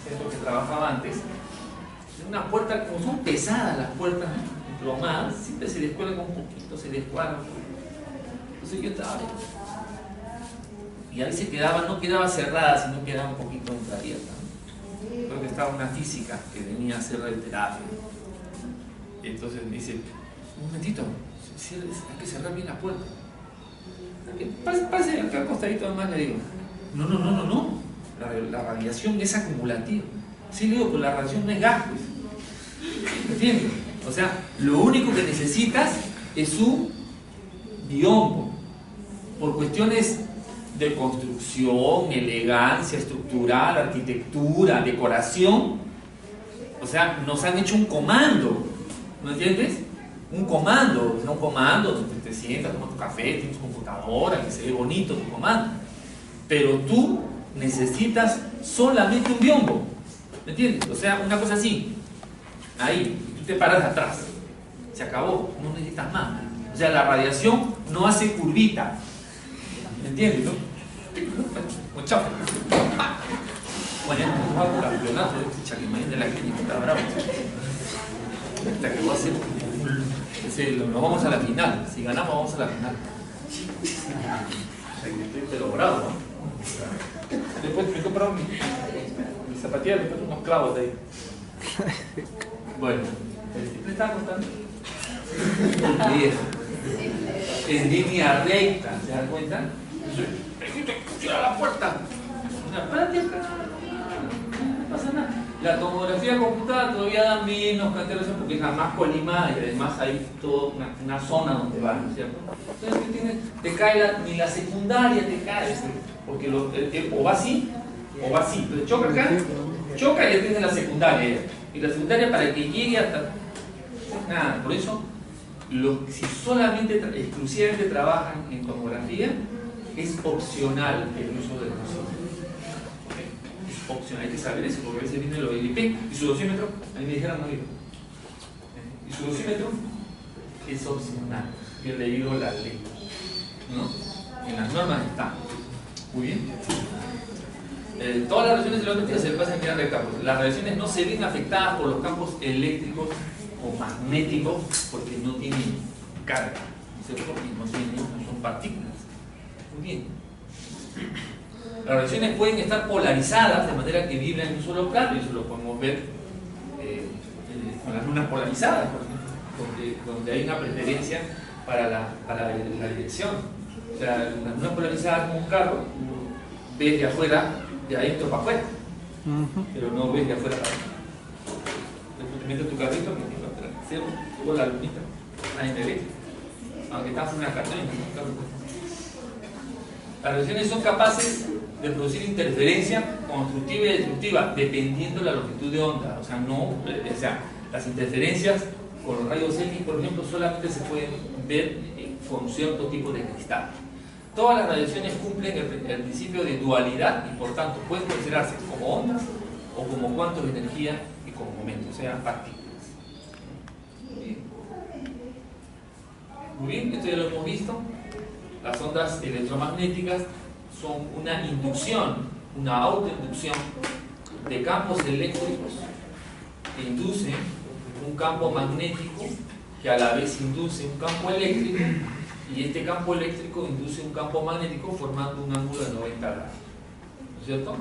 centro que trabajaba antes, una puerta, como son pesadas las puertas emplomadas, siempre se descuelgan un poquito, se descuadran. Entonces yo estaba y ahí se quedaba, no quedaba cerrada, sino quedaba un poquito entreabierta. Creo que estaba una física que venía a hacer radioterapia. Entonces me dice, un momentito, hay que cerrar bien la puerta. Pase acá al costadito nomás, le digo. No. La radiación es acumulativa. Sí, le digo, pero la radiación no es gas, pues. ¿Entiendes? O sea, lo único que necesitas es un biombo. Por cuestiones de construcción, elegancia, estructural, arquitectura, decoración. O sea, nos han hecho un comando. ¿No entiendes? Un comando. O sea, un comando donde te sientas, tomas tu café, tienes tu computadora, que se ve bonito tu comando. Pero tú necesitas solamente un biombo. ¿Me entiendes? O sea, una cosa así. Ahí, tú te paras atrás. Se acabó, no necesitas más. O sea, la radiación no hace curvita. ¿Me entiendes? ¿No? Chao. Mañana nos vamos al campeonato de este Chaquimaín de la clínica, está bravo. Hasta que va a ser. Nos vamos a la final. Si ganamos, vamos a la final. Estoy pero bravo, ¿no? Después me compraron mis zapatillas, me puse unos clavos de ahí. Bueno, ¿me estaba contando? En línea recta, ¿se dan cuenta? Cierra la puerta. Espérate acá, no pasa nada. La tomografía computada todavía da menos cantidad de porque es la más colimada y además hay toda una zona donde va, ¿no es cierto? Entonces, ¿qué tienes? Te cae ni la secundaria te cae, porque o va así, o va así. Entonces choca acá, choca y ya tienes la secundaria. Y la secundaria para que llegue hasta... Nada, por eso, si solamente, exclusivamente trabajan en tomografía, es opcional el uso del dosímetro. Es opcional, hay que saber eso, porque a veces viene lo del IP y su dosímetro, a mí me dijeron no digo. Y su dosímetro es opcional. Yo he leído la ley, ¿no? En las normas está. Muy bien. Todas las radiaciones electromagnéticas se pasan en línea recta. Las radiaciones no se ven afectadas por los campos eléctricos o magnéticos porque no tienen carga, ¿cierto? Y no son partículas. Muy bien. Las radiaciones pueden estar polarizadas de manera que vibran en un solo plano, y eso lo podemos ver con las lunas polarizadas, por ejemplo, donde hay una preferencia para la dirección. O sea, las lunas polarizadas como un carro, ves de afuera, de adentro para afuera, pero no ves de afuera para adentro. Después te metes tu carrito, luego la lunita, nadie te ve, aunque estás en una cartona, ¿no? Las radiaciones son capaces de producir interferencia constructiva y destructiva dependiendo de la longitud de onda. O sea, las interferencias con los rayos X, por ejemplo, solamente se pueden ver con cierto tipo de cristal. Todas las radiaciones cumplen el principio de dualidad y por tanto pueden considerarse como ondas o como cuantos de energía y como momentos, o sea, partículas. Muy bien, esto ya lo hemos visto. Las ondas electromagnéticas son una inducción, una autoinducción de campos eléctricos que inducen un campo magnético que a la vez induce un campo eléctrico, y este campo eléctrico induce un campo magnético formando un ángulo de 90 grados, ¿no es cierto?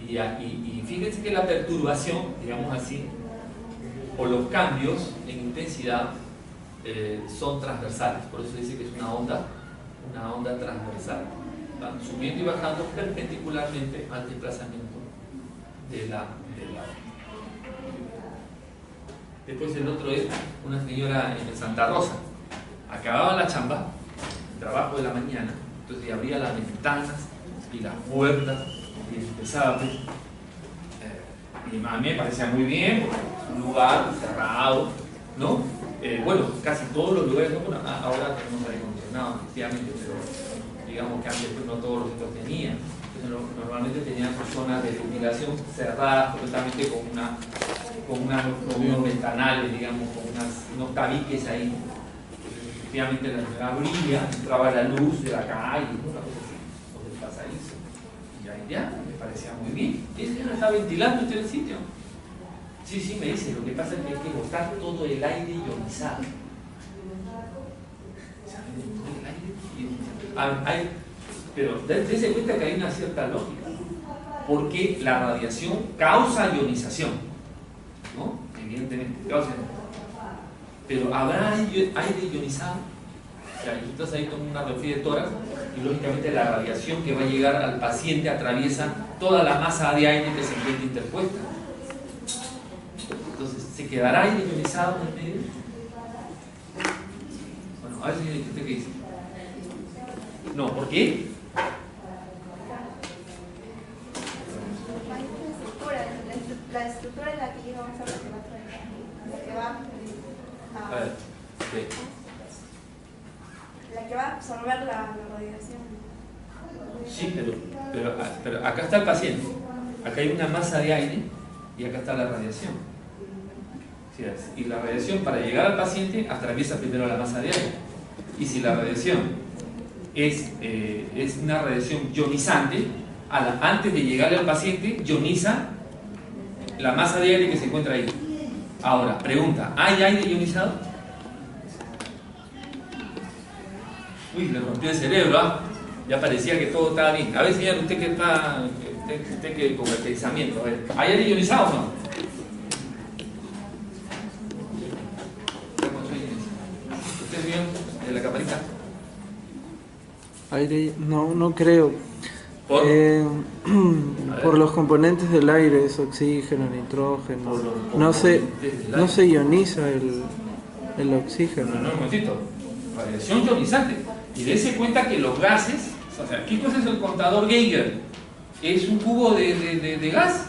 Y fíjense que la perturbación, digamos así, o los cambios en intensidad son transversales, por eso dice que es una onda transversal. Van subiendo y bajando perpendicularmente al desplazamiento de la onda. Después el otro es una señora en Santa Rosa. Acababa la chamba, el trabajo de la mañana, entonces abría las ventanas y las puertas y empezaba pues, y a mí me parecía muy bien, porque es un lugar cerrado, ¿no? Bueno, casi todos los lugares, ¿no? Bueno, ahora tenemos aire acondicionado. funcionaban, efectivamente, pero digamos que antes pues, no todos los centros tenían. Entonces, normalmente tenían sus zonas de ventilación cerradas completamente con unos ventanales, digamos, con unos tabiques ahí. Efectivamente la abría, entraba la luz de la calle, una cosa así, o del pasadizo. Y ahí ya, me parecía muy bien. ¿Y señor está ventilando usted el sitio? Sí, me dice, lo que pasa es que hay que botar todo el aire ionizado. Pero dése cuenta que hay una cierta lógica, porque la radiación causa ionización, ¿no? Evidentemente, causa ionización. Pero ¿habrá aire ionizado? O sea, tú estás ahí con una radiografía de tórax y lógicamente la radiación que va a llegar al paciente atraviesa toda la masa de aire que se encuentra interpuesta. Entonces, ¿se quedará aire ionizado en el medio? Bueno, a ver si usted qué dice. No, ¿por qué? La estructura en la que llegamos a ver la que va a ver, ¿qué? La que va a absorber la radiación. Sí, pero acá está el paciente, acá hay una masa de aire y acá está la radiación. ¿Sí? Y la radiación, para llegar al paciente, atraviesa primero la masa de aire. Y si la radiación es una radiación ionizante, antes de llegarle al paciente, ioniza la masa de aire que se encuentra ahí. Ahora, pregunta, ¿hay aire ionizado? Uy, le rompió el cerebro, ¿ah? Ya parecía que todo estaba bien. A ver, señor, usted que está usted que con caracterizamiento, a ver, ¿hay aire ionizado o no? ¿Usted vio de la camarita? Aire, no creo. ¿Por? Por los componentes del aire, es oxígeno, nitrógeno. No se ioniza el oxígeno. No, un momentito. Radiación ionizante. Y dése cuenta que los gases, o sea, ¿qué cosa es el contador Geiger? Es un cubo de gas.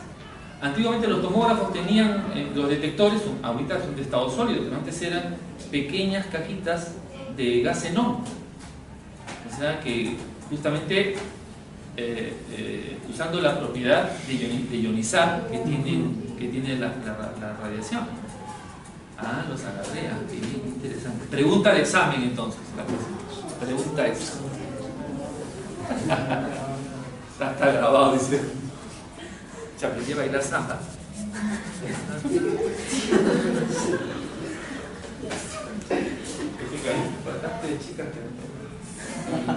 Antiguamente los tomógrafos tenían los detectores, ahorita son de estado sólido, pero antes eran pequeñas cajitas de gas xenón. O sea que justamente usando la propiedad de ionizar que tiene la radiación. Ah, los agarré, qué bien, interesante. Pregunta de examen entonces. Pregunta es. Está grabado, dice. Se aprendí a bailar samba.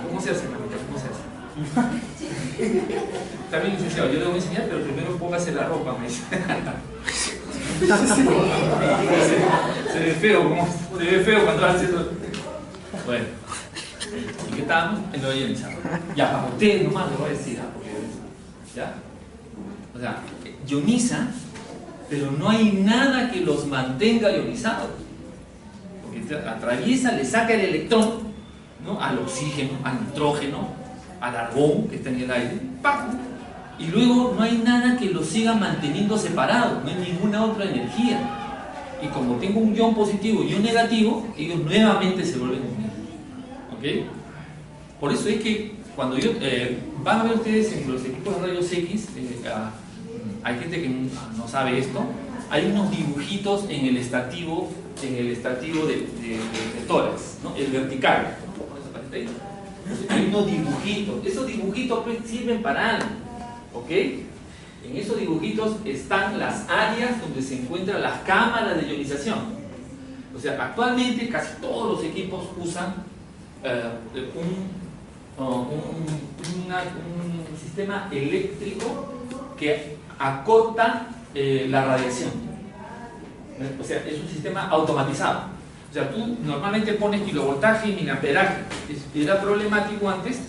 ¿Cómo se hace, mamita? ¿Cómo se hace? También licenciado, yo le voy a enseñar, pero primero póngase la ropa, me dice. Se ve feo, se ve feo cuando hace eso. Bueno, ¿y qué estábamos? En lo ionizado. Ya, para ustedes nomás les voy a decir, ¿ya? O sea, ioniza, pero no hay nada que los mantenga ionizados. Porque atraviesa, le saca el electrón, ¿no? Al oxígeno, al nitrógeno, al argón que está en el aire, ¡pam! Y luego no hay nada que los siga manteniendo separados, no hay ninguna otra energía. Y como tengo un ion positivo y un negativo, ellos nuevamente se vuelven unidos. ¿Ok? Por eso es que cuando van a ver ustedes en los equipos de rayos X, hay gente que no sabe esto, hay unos dibujitos en el estativo de tórax, ¿no? El vertical, ¿no? Hay unos dibujitos, esos dibujitos pues sirven para algo, ¿ok? En esos dibujitos están las áreas donde se encuentran las cámaras de ionización. O sea, actualmente casi todos los equipos usan un sistema eléctrico que acota la radiación. O sea, es un sistema automatizado. O sea, tú normalmente pones kilovoltaje y miliamperaje. Era problemático antes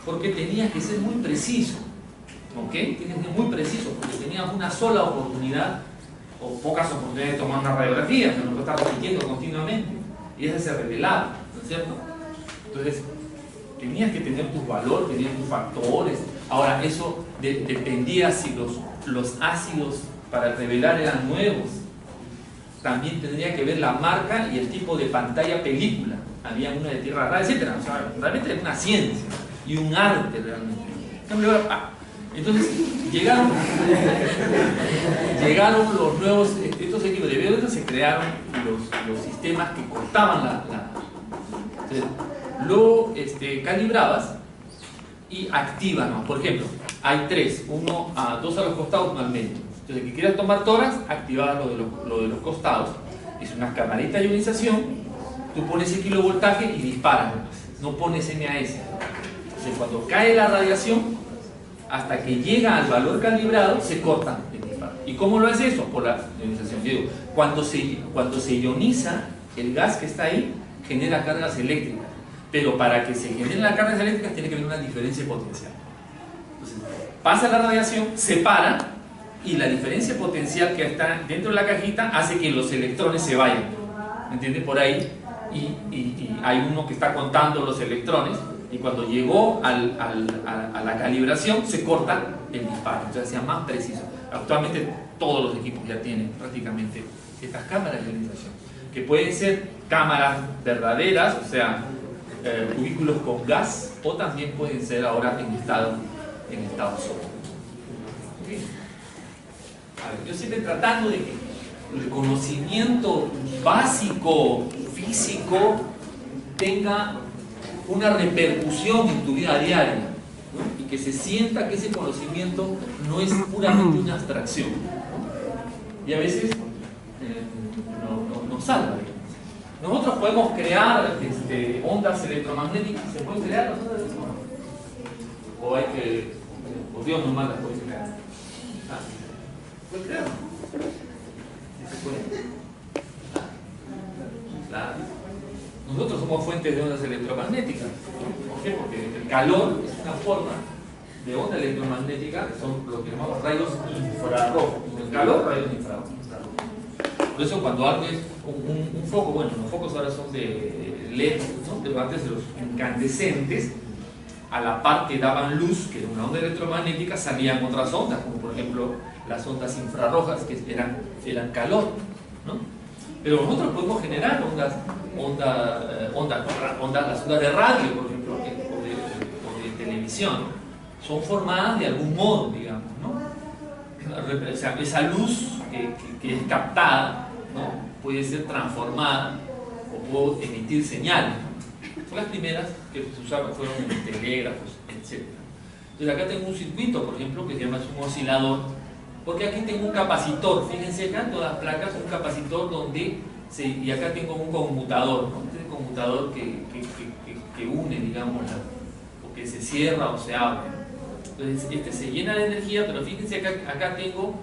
porque tenías que ser muy preciso. ¿Ok? Tienes que ser muy preciso porque tenías una sola oportunidad o pocas oportunidades de tomar una radiografía, que no lo estás repitiendo continuamente. Y ese se revelaba, ¿no es cierto? Entonces, tenías que tener tus valores, tenías tus factores. Ahora, eso dependía si los ácidos para revelar eran nuevos. También tendría que ver la marca y el tipo de pantalla película. había una de tierra rara, etc. O sea, realmente era una ciencia y un arte realmente. En cambio, ahora, entonces llegaron los nuevos, estos equipos de biómetro, se crearon los sistemas que cortaban entonces, lo calibrabas y activan, por ejemplo, hay dos a los costados, uno al medio. Entonces, que quieras tomar toras, activabas lo de los costados, es una camarita de ionización, tú pones el kilovoltaje y disparas, no pones MAS. Entonces, cuando cae la radiación, hasta que llega al valor calibrado, se corta el disparo. ¿Y cómo lo hace eso? Por la ionización. Yo digo, cuando se ioniza, el gas que está ahí genera cargas eléctricas, pero para que se generen las cargas eléctricas tiene que haber una diferencia potencial. Entonces, pasa la radiación, se para, y la diferencia potencial que está dentro de la cajita hace que los electrones se vayan, ¿me entiendes? Por ahí, y hay uno que está contando los electrones, y cuando llegó a la calibración se corta el disparo, entonces sea más preciso. Actualmente todos los equipos ya tienen prácticamente estas cámaras de ionización, que pueden ser cámaras verdaderas, o sea, cubículos con gas, o también pueden ser ahora en estado sólido. ¿Okay? A ver, yo siempre tratando de que el conocimiento básico físico tenga una repercusión en tu vida diaria, ¿no? Y que se sienta que ese conocimiento no es puramente una abstracción, ¿no? Y a veces nos salva. Nosotros podemos crear ondas electromagnéticas. ¿Se pueden crear las ondas electromagnéticas? O hay que, o Dios nomás las puede crear. ¿Puede crear? ¿Sí se puede? Claro. Nosotros somos fuentes de ondas electromagnéticas. ¿Por qué? Porque el calor es una forma de onda electromagnética, que son lo que llamamos rayos infrarrojos. El calor, rayos infrarrojos. Por eso cuando algo es un foco, bueno, los focos ahora son de LED, ¿no? Pero antes de los incandescentes, a la par que daban luz, que era una onda electromagnética, salían otras ondas, como por ejemplo las ondas infrarrojas, que eran calor, ¿no? Pero nosotros podemos generar las ondas de radio, por ejemplo, o de televisión, son formadas de algún modo, digamos, ¿no? O sea, esa luz que es captada, ¿no? Puede ser transformada o puede emitir señales, ¿no? Son las primeras que se usaron, fueron en telégrafos, etc. Entonces acá tengo un circuito, por ejemplo, que se llama un oscilador, porque aquí tengo un capacitor. Fíjense acá en todas las placas un capacitor y acá tengo un conmutador, ¿no? Este es el conmutador que une, digamos, o que se cierra o se abre. Entonces se llena de energía, pero fíjense acá tengo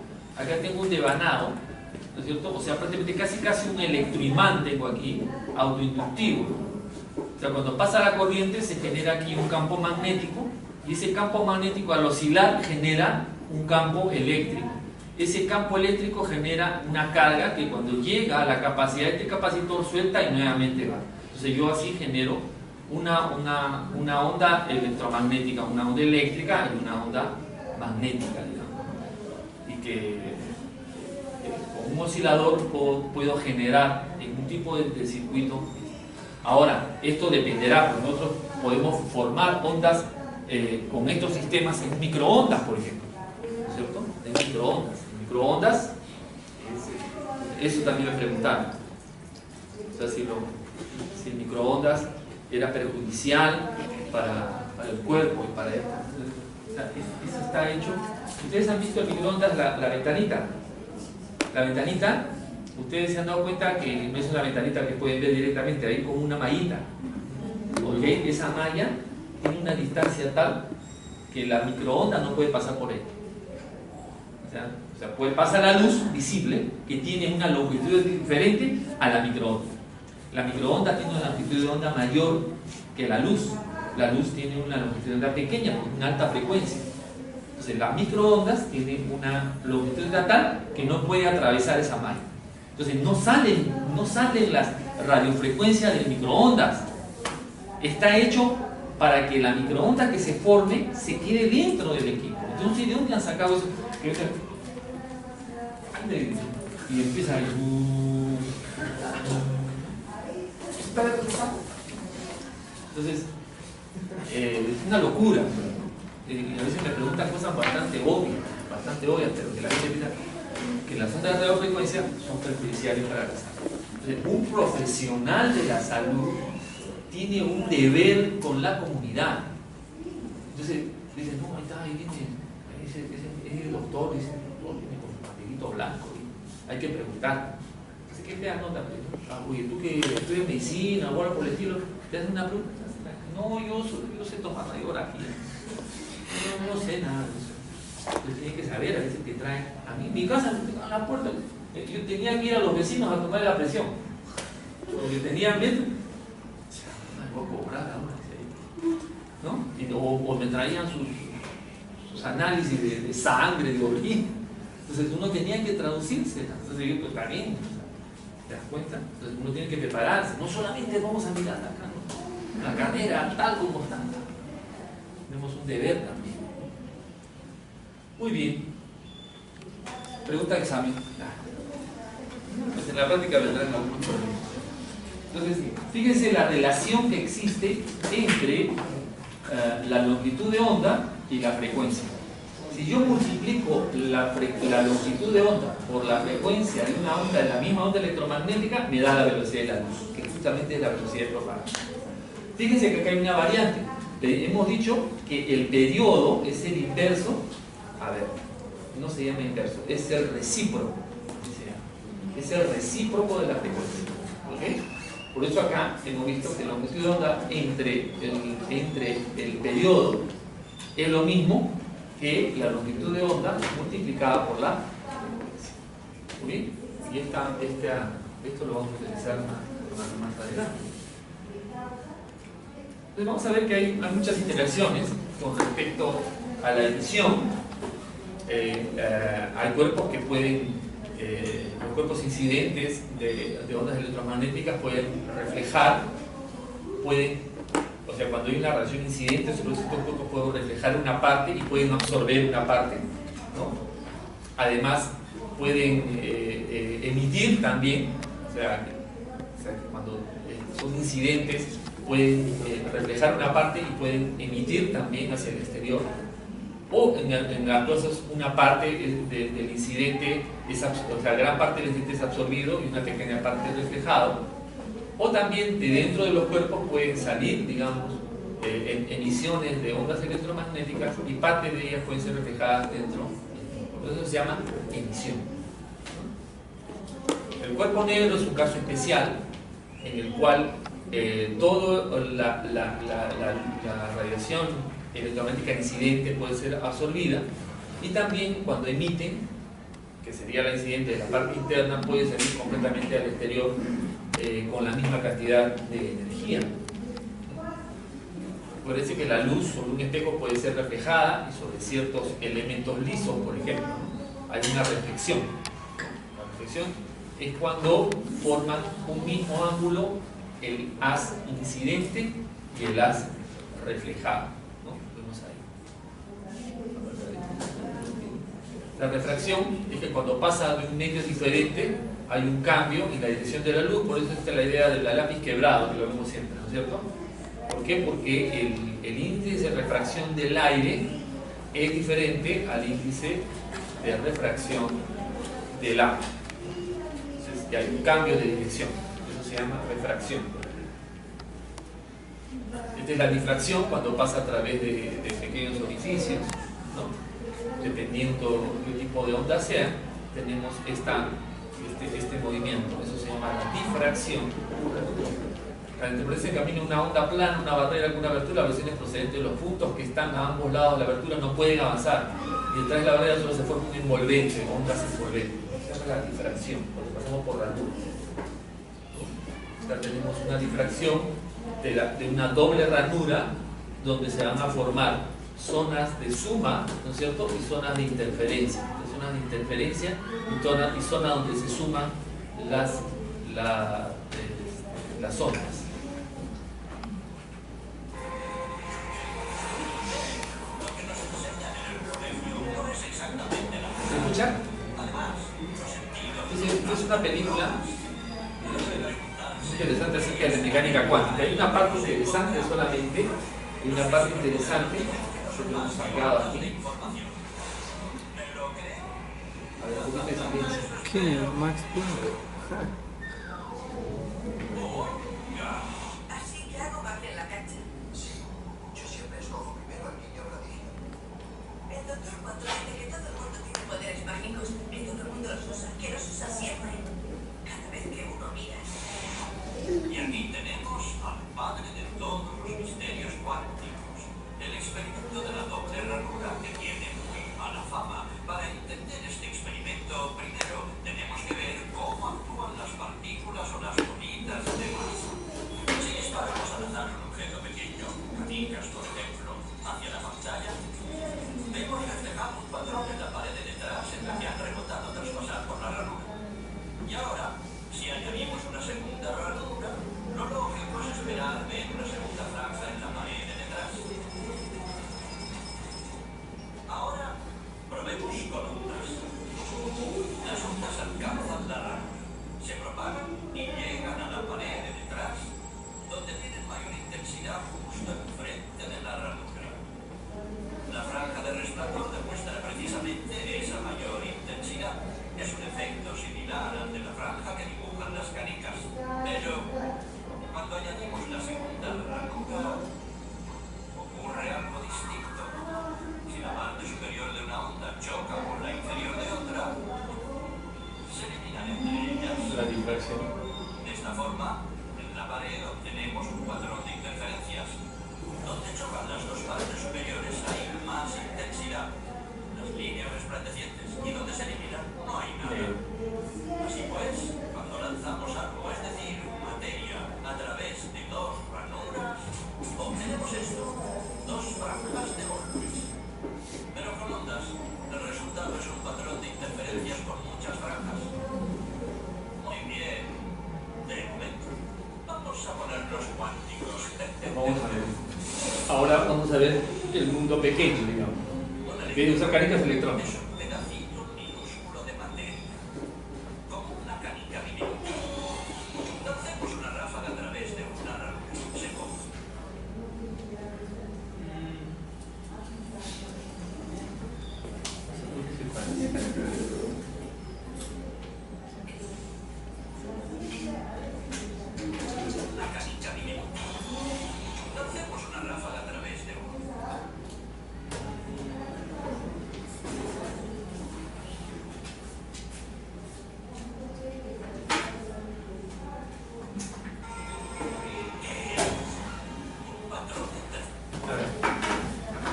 un devanado, ¿no es cierto? O sea, prácticamente casi un electroimán tengo aquí, autoinductivo. O sea, cuando pasa la corriente se genera aquí un campo magnético, y ese campo magnético al oscilar genera un campo eléctrico. Ese campo eléctrico genera una carga que cuando llega a la capacidad de este capacitor suelta y nuevamente va. Entonces yo así genero una onda electromagnética, una onda eléctrica y una onda magnética, digamos. Y que con un oscilador puedo generar un tipo de circuito. Ahora, esto dependerá, porque nosotros podemos formar ondas con estos sistemas en microondas, por ejemplo, ¿cierto? En microondas, eso también me preguntaron. O sea, si el microondas era perjudicial para el cuerpo y para esto. O sea, eso está hecho. Ustedes han visto en microondas la ventanita. La ventanita, ustedes se han dado cuenta que no es una ventanita que pueden ver directamente, hay como una mallita. ¿Ok? Esa malla tiene una distancia tal que la microonda no puede pasar por ella. O sea, puede pasar la luz visible que tiene una longitud diferente a la microonda. La microonda tiene una longitud de onda mayor que la luz. La luz tiene una longitud de onda pequeña porque es una alta frecuencia. Entonces las microondas tienen una longitud de onda tal que no puede atravesar esa malla. Entonces no salen las radiofrecuencias de microondas. Está hecho para que la microonda que se forme se quede dentro del equipo. Entonces, ¿de dónde han sacado eso? Y empieza a Entonces, es una locura. A veces me preguntan cosas bastante obvias, pero que la gente piensa que las ondas de radiofrecuencia son perjudiciales para la salud. Entonces, un profesional de la salud tiene un deber con la comunidad. Entonces, dicen, no, ahí viene, es el doctor, dice, viene con su papelito blanco, hay que preguntar. Entonces, ¿qué te da nota? Oye, tú que estudias medicina o algo por el estilo, ¿te hacen una pregunta? No, yo sé tomar radiografía. No sé nada de eso. Entonces, tienen que saber, a veces te traen. A mí, en mi casa, a la puerta, yo tenía que ir a los vecinos a tomar la presión. Porque tenían miedo. Voy a cobrar ahora, ¿no? O me traían sus análisis de sangre, de orina. Entonces uno tenía que traducirse. Entonces yo, pues también, ¿te das cuenta? Entonces uno tiene que prepararse. No solamente vamos a mirar acá, ¿no? La carrera tal como está. Tenemos un deber también. Muy bien. Pregunta de examen. Pues en la práctica vendrán algunos problemas. Entonces, fíjense la relación que existe entre la longitud de onda y la frecuencia. Si yo multiplico la longitud de onda por la frecuencia de una onda, de la misma onda electromagnética, me da la velocidad de la luz, que justamente es la velocidad de propagación. Fíjense que acá hay una variante. Hemos dicho que el periodo es el inverso. A ver, no se llama inverso, es el recíproco. Es el recíproco de la frecuencia. ¿Okay? Por eso acá hemos visto que la longitud de onda entre el periodo es lo mismo que la longitud de onda multiplicada por la frecuencia. ¿Muy bien? Y esto lo vamos a utilizar más adelante. Entonces vamos a ver que hay muchas interacciones con respecto a la emisión. Hay cuerpos que pueden, los cuerpos incidentes de ondas electromagnéticas pueden reflejar, o sea, cuando hay una radiación incidente, estos cuerpos pueden reflejar una parte y pueden absorber una parte, ¿no? Además, pueden emitir también, o sea, cuando son incidentes, pueden reflejar una parte y pueden emitir también hacia el exterior. O en las cosas, una parte del incidente, o sea, gran parte del incidente es absorbido y una pequeña parte es reflejado. O también de dentro de los cuerpos pueden salir, digamos, emisiones de ondas electromagnéticas y parte de ellas pueden ser reflejadas dentro. Por eso se llama emisión. El cuerpo negro es un caso especial en el cual toda la radiación electromagnética incidente puede ser absorbida, y también cuando emiten, que sería la incidente de la parte interna, puede salir completamente al exterior con la misma cantidad de energía. Parece que la luz sobre un espejo puede ser reflejada y sobre ciertos elementos lisos, por ejemplo, hay una reflexión. La reflexión es cuando forman un mismo ángulo el haz incidente y el haz reflejado. La refracción es que cuando pasa de un medio diferente hay un cambio en la dirección de la luz. Por eso está la idea del lápiz quebrado, que lo vemos siempre, ¿no es cierto? ¿Por qué? Porque el índice de refracción del aire es diferente al índice de refracción del agua. Entonces ya hay un cambio de dirección. Eso se llama refracción. Esta es la difracción cuando pasa a través de pequeños orificios, ¿no? Dependiendo qué tipo de onda sea, tenemos este movimiento. Eso se llama la difracción. Al interponerse en camino una onda plana, una barrera, alguna abertura, a veces procedente de los puntos que están a ambos lados de la abertura no pueden avanzar. Y detrás de la barrera solo se forma un envolvente, ondas envolventes. Esa es la difracción, cuando pasamos por la luz. Tenemos una difracción de una doble ranura donde se van a formar zonas de suma, ¿no es cierto? Y zonas de interferencia. Entonces, zonas de interferencia y zonas donde se suman las ondas. ¿Se escucha? Es una película interesante acerca de la mecánica cuántica. Hay una parte interesante solamente, hay una parte interesante, yo lo hemos sacado aquí. A ver, un poquito de silencio. ¿Qué? Max Planck. Ahora vamos a ver el mundo pequeño, digamos. Viene a usar canicas electrónicas.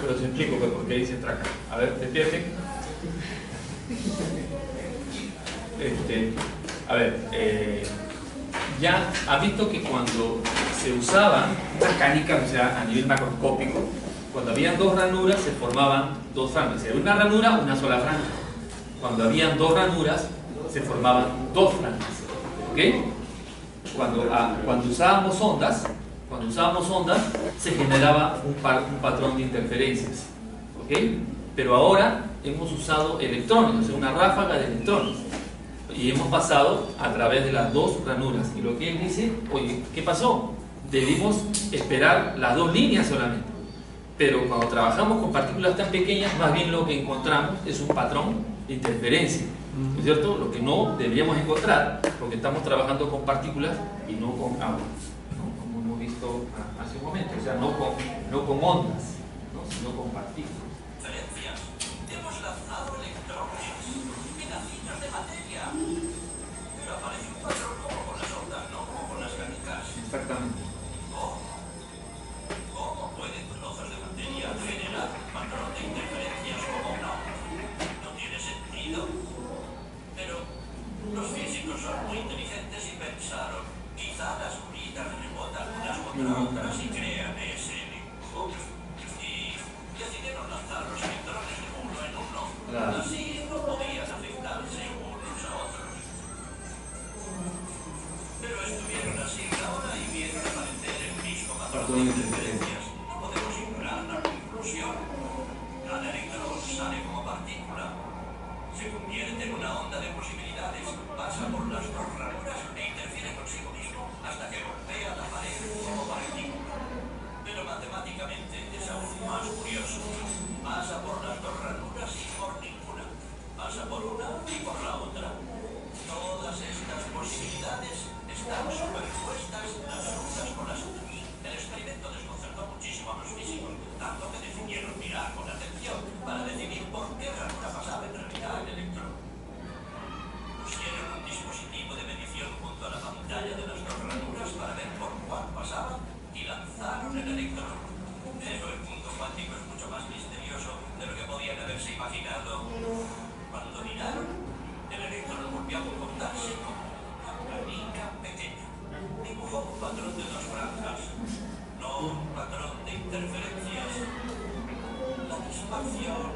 Pero os explico por qué dice traca. A ver, despierten. A ver, ya ha visto que cuando se usaba una canica, o sea, a nivel macroscópico, cuando habían dos ranuras se formaban dos franjas. Si había una ranura, una sola franja. Cuando habían dos ranuras, se formaban dos franjas. ¿Ok? Cuando usábamos ondas, se generaba un patrón de interferencias. ¿Ok? Pero ahora hemos usado electrones, o sea, una ráfaga de electrones. Y hemos pasado a través de las dos ranuras. Y lo que él dice, oye, ¿qué pasó? Debimos esperar las dos líneas solamente. Pero cuando trabajamos con partículas tan pequeñas, más bien lo que encontramos es un patrón de interferencia. ¿No es cierto? Lo que no deberíamos encontrar, porque estamos trabajando con partículas y no con agua, ¿no? Como hemos visto hace un momento, o sea, no con ondas, ¿no? Sino con partículas. Hemos lanzado electrones, pedacitos de materia, pero aparece un patrón como con las ondas, no como con las canicas. Exactamente. ¿Cómo pueden trozos de materia generar un patrón de interferencias como una onda? No tiene sentido. Pero los físicos son muy inteligentes y pensaron, quizá las bolitas rebotan unas contra otras y crean ese dibujo. Y decidieron lanzar satisfacción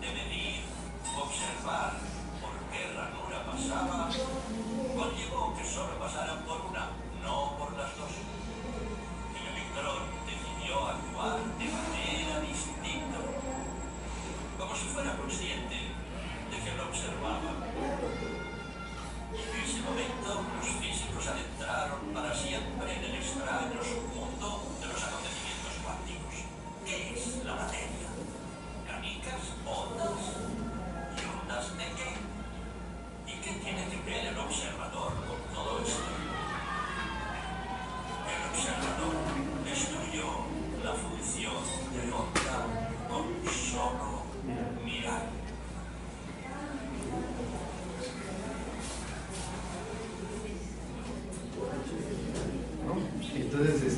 de medir, observar por qué ranura pasaba, conllevó que solo pasaran por una, no por las dos. Y Electrón decidió actuar de manera distinta, como si fuera consciente de que lo observaba. Y en ese momento los físicos adentraron para siempre en el extraño submundo de los acontecimientos cuánticos. ¿Qué es la materia? ¿Canicas? ¿Ondas? ¿Y ondas de qué? ¿Y qué tiene que ver el observador con todo esto? El observador estudió la función de onda con solo mirar. Entonces,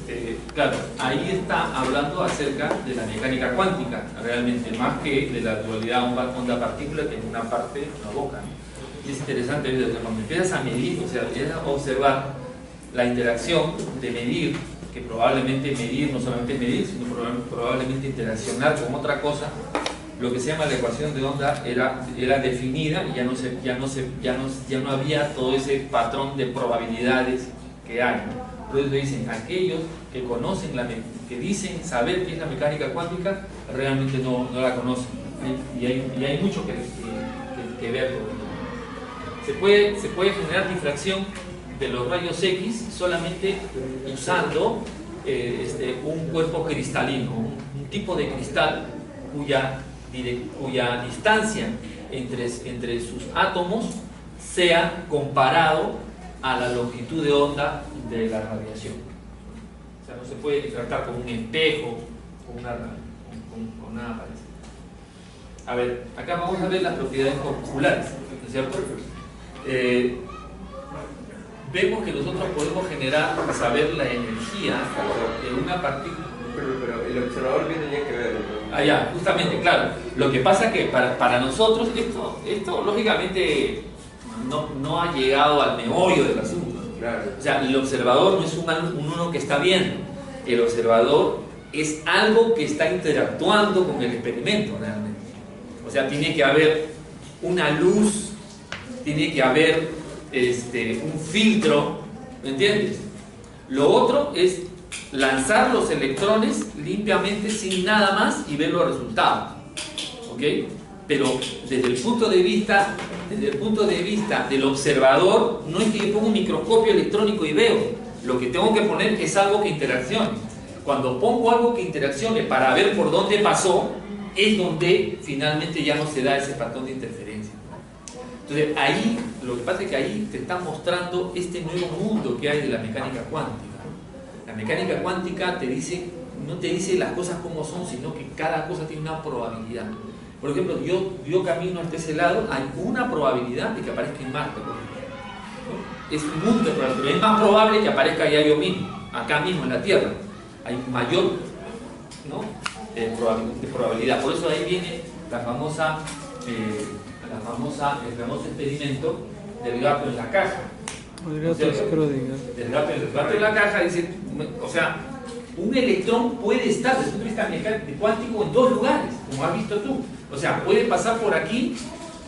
claro, ahí está hablando acerca de la mecánica cuántica, realmente, más que de la dualidad onda-partícula, que en una parte no boca, ¿no? Y es interesante, cuando empiezas a medir, o sea, empiezas a observar la interacción de medir, que probablemente medir, no solamente medir, sino probablemente interaccionar con otra cosa, lo que se llama la ecuación de onda era definida y ya no había todo ese patrón de probabilidades que hay, ¿no? Por eso dicen, aquellos que conocen, que dicen saber qué es la mecánica cuántica, realmente no la conocen. Y hay mucho que ver. Se puede generar difracción de los rayos X solamente usando un cuerpo cristalino, un tipo de cristal cuya distancia entre sus átomos sea comparado a la longitud de onda de la radiación. O sea, no se puede difractar con un espejo, con nada parecido. A ver, acá vamos a ver las propiedades corpusculares, ¿no es cierto? Vemos que nosotros podemos saber la energía de una partícula. Pero el observador tiene ya que ver. Ah, ya, justamente, claro. Lo que pasa es que para nosotros esto lógicamente no ha llegado al meollo del asunto. Claro. O sea, el observador no es un uno que está viendo. El observador es algo que está interactuando con el experimento realmente. O sea, tiene que haber una luz, tiene que haber un filtro, ¿me entiendes? Lo otro es lanzar los electrones limpiamente sin nada más y ver los resultados, ¿ok? Pero desde el punto de vista del observador, no es que yo ponga un microscopio electrónico y veo. Lo que tengo que poner es algo que interaccione. Cuando pongo algo que interaccione para ver por dónde pasó, es donde finalmente ya no se da ese patrón de interferencia. Entonces ahí, lo que pasa es que ahí te está mostrando este nuevo mundo que hay de la mecánica cuántica. La mecánica cuántica no te dice las cosas como son, sino que cada cosa tiene una probabilidad. Por ejemplo, yo camino hasta ese lado, hay una probabilidad de que aparezca en Marte, por ejemplo, ¿no? Es un mundo de probabilidad, pero es más probable que aparezca allá yo mismo, acá mismo en la Tierra. Hay mayor, ¿no? de probabilidad. Por eso ahí viene el famoso experimento del gato en la caja. El gato de Schrödinger. El gato en la caja dice, o sea, un electrón puede estar desde el punto de vista mecánico cuántico en dos lugares, como has visto tú. O sea, puede pasar por aquí,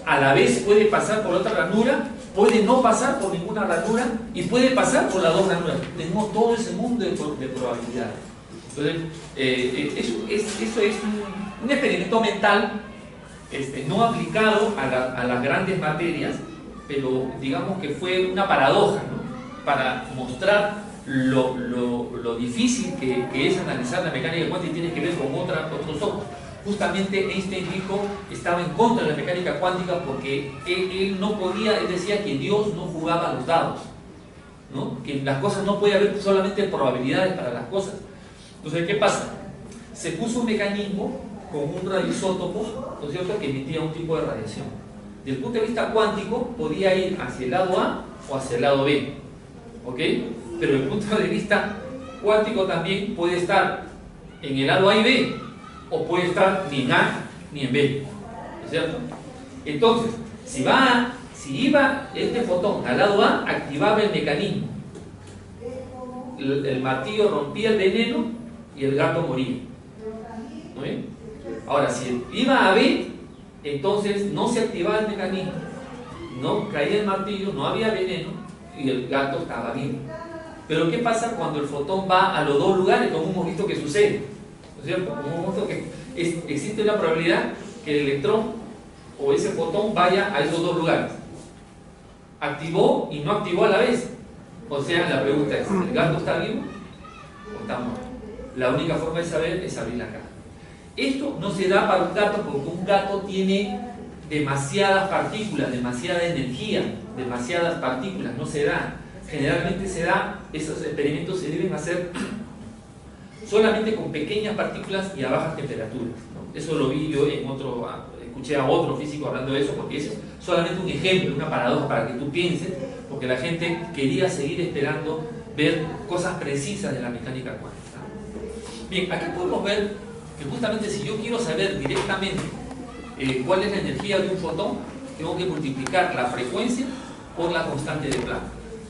a la vez puede pasar por otra ranura, puede no pasar por ninguna ranura y puede pasar por las dos ranuras. Tenemos todo ese mundo de probabilidades. Entonces, eso es un experimento mental no aplicado a las grandes materias, pero digamos que fue una paradoja, ¿no? Para mostrar lo difícil que es analizar la mecánica cuántica y tiene que ver con otros ojos. Justamente Einstein estaba en contra de la mecánica cuántica porque él no podía, él decía que Dios no jugaba a los dados, ¿no? Que las cosas no puede haber solamente probabilidades para las cosas. Entonces, ¿qué pasa? Se puso un mecanismo con un radioisótopo, ¿no es cierto?, que emitía un tipo de radiación. Desde el punto de vista cuántico, podía ir hacia el lado A o hacia el lado B, ¿ok? Pero desde el punto de vista cuántico también puede estar en el lado A y B, o puede estar ni en A ni en B, ¿no es cierto? Entonces, si iba este fotón al lado A, activaba el mecanismo. El martillo rompía el veneno y el gato moría. ¿No bien? Ahora, si iba a B, entonces no se activaba el mecanismo, no caía el martillo, no había veneno y el gato estaba bien. Pero ¿qué pasa cuando el fotón va a los dos lugares? Como hemos visto que sucede, ¿no es cierto? Como hemos visto que existe una probabilidad que el electrón o ese fotón vaya a esos dos lugares. Activó y no activó a la vez. O sea, la pregunta es, ¿el gato está vivo o está muerto? La única forma de saber es abrir la caja. Esto no se da para un gato porque un gato tiene demasiadas partículas, demasiada energía, demasiadas partículas, no se da. Generalmente se da, esos experimentos se deben hacer solamente con pequeñas partículas y a bajas temperaturas, ¿no? Eso lo vi yo en otro, escuché a otro físico hablando de eso, porque eso es solamente un ejemplo, una paradoja para que tú pienses, porque la gente quería seguir esperando ver cosas precisas de la mecánica cuántica. Bien, aquí podemos ver que justamente si yo quiero saber directamente cuál es la energía de un fotón, tengo que multiplicar la frecuencia por la constante de Planck.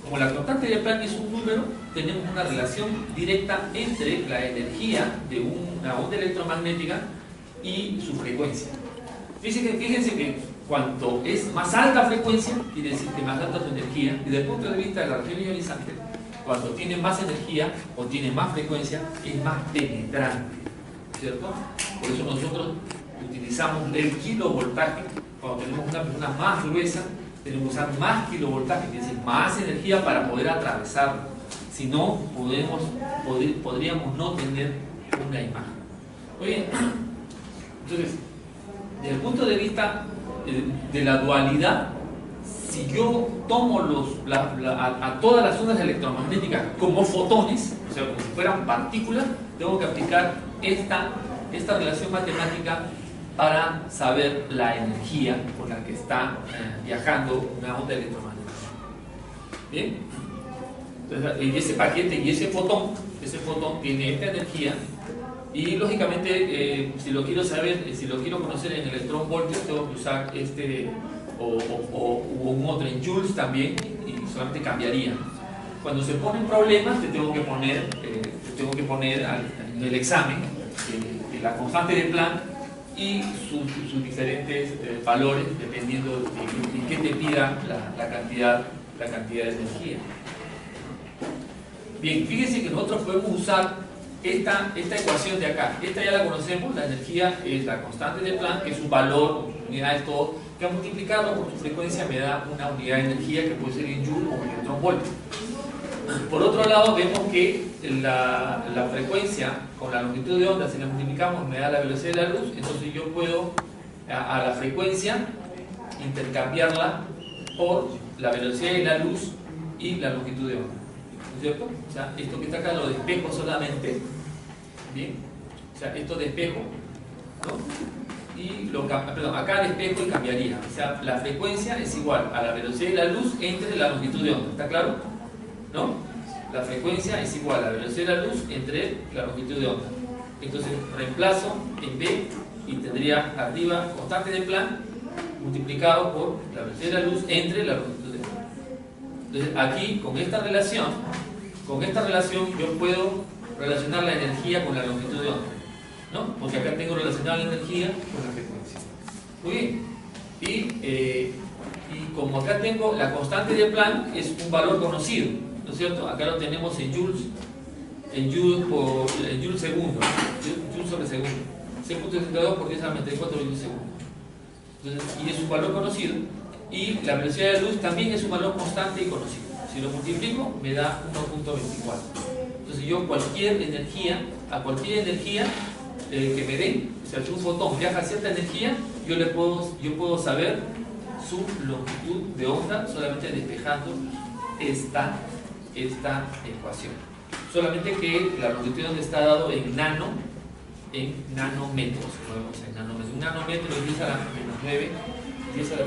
Como la constante de Planck es un número, tenemos una relación directa entre la energía de una onda electromagnética y su frecuencia. Fíjense que cuanto es más alta frecuencia, quiere decir que más alta su energía, y desde el punto de vista de la región ionizante, cuando tiene más energía o tiene más frecuencia, es más penetrante, ¿cierto? Por eso nosotros utilizamos el kilovoltaje. Cuando tenemos una persona más gruesa, tenemos que usar más kilovoltaje, es decir, más energía para poder atravesarlo. Si no, podríamos no tener una imagen. Muy bien. Entonces, desde el punto de vista de la dualidad, si yo tomo a todas las ondas electromagnéticas como fotones, o sea, como si fueran partículas, tengo que aplicar esta relación matemática para saber la energía con la que está viajando una onda electromagnética. Bien, entonces en ese paquete y ese fotón tiene esta energía y lógicamente si lo quiero saber, si lo quiero conocer en electrón voltios, tengo que usar o un otro en joules también y solamente cambiaría. Cuando se ponen problemas te tengo que poner en el examen la constante de Planck y sus diferentes valores dependiendo de qué te pida la cantidad de energía. Bien, fíjense que nosotros podemos usar esta ecuación de acá. Esta ya la conocemos, la energía es la constante de Planck, que es un valor, con sus unidades, todo, que al multiplicarlo por su frecuencia me da una unidad de energía que puede ser en joule o en electronvolt. Por otro lado, vemos que la frecuencia con la longitud de onda, si la multiplicamos, me da la velocidad de la luz. Entonces yo puedo a la frecuencia intercambiarla por la velocidad de la luz y la longitud de onda, ¿no es cierto? O sea, esto que está acá lo despejo solamente, ¿bien? O sea, esto despejo, ¿no? Y acá despejo y cambiaría. O sea, la frecuencia es igual a la velocidad de la luz entre la longitud de onda, ¿está claro? ¿No? La frecuencia es igual a la velocidad de la luz entre la longitud de onda. Entonces reemplazo en B y tendría arriba constante de Planck multiplicado por la velocidad de la luz entre la longitud de onda. Entonces aquí con esta relación yo puedo relacionar la energía con la longitud de onda, ¿no? Porque acá tengo relacionada la energía con la frecuencia. Muy bien. Y como acá tengo la constante de Planck, es un valor conocido, ¿no es cierto? Acá lo tenemos en joules segundo, joules sobre segundo, 6.62 por 10 a la 94 joules segundo. Entonces, y es un valor conocido, y la velocidad de la luz también es un valor constante y conocido. Si lo multiplico, me da 1.24. Entonces yo a cualquier energía que me den, o sea, si un fotón viaja a cierta energía, yo puedo saber su longitud de onda solamente despejando esta ecuación. Solamente que la longitud de onda está dado en nanómetros. Lo vemos en nanómetros. Un nanómetro es 10 a la menos 9 metros.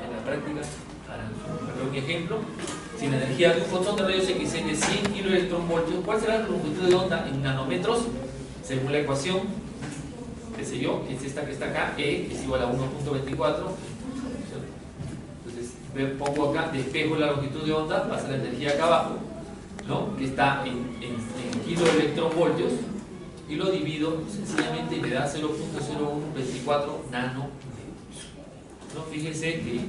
En la práctica, para un ejemplo, si la energía de un fotón de rayos X es de 100 kiloelectronvoltios, ¿cuál será la longitud de onda en nanómetros? Según la ecuación, qué sé yo, es esta que está acá, E es igual a 1.24. Entonces pongo acá, despejo la longitud de onda, pasa la energía acá abajo, ¿no? Que está en kiloelectronvoltios, y lo divido sencillamente y me da 0.0124 nano. ¿No? Fíjense que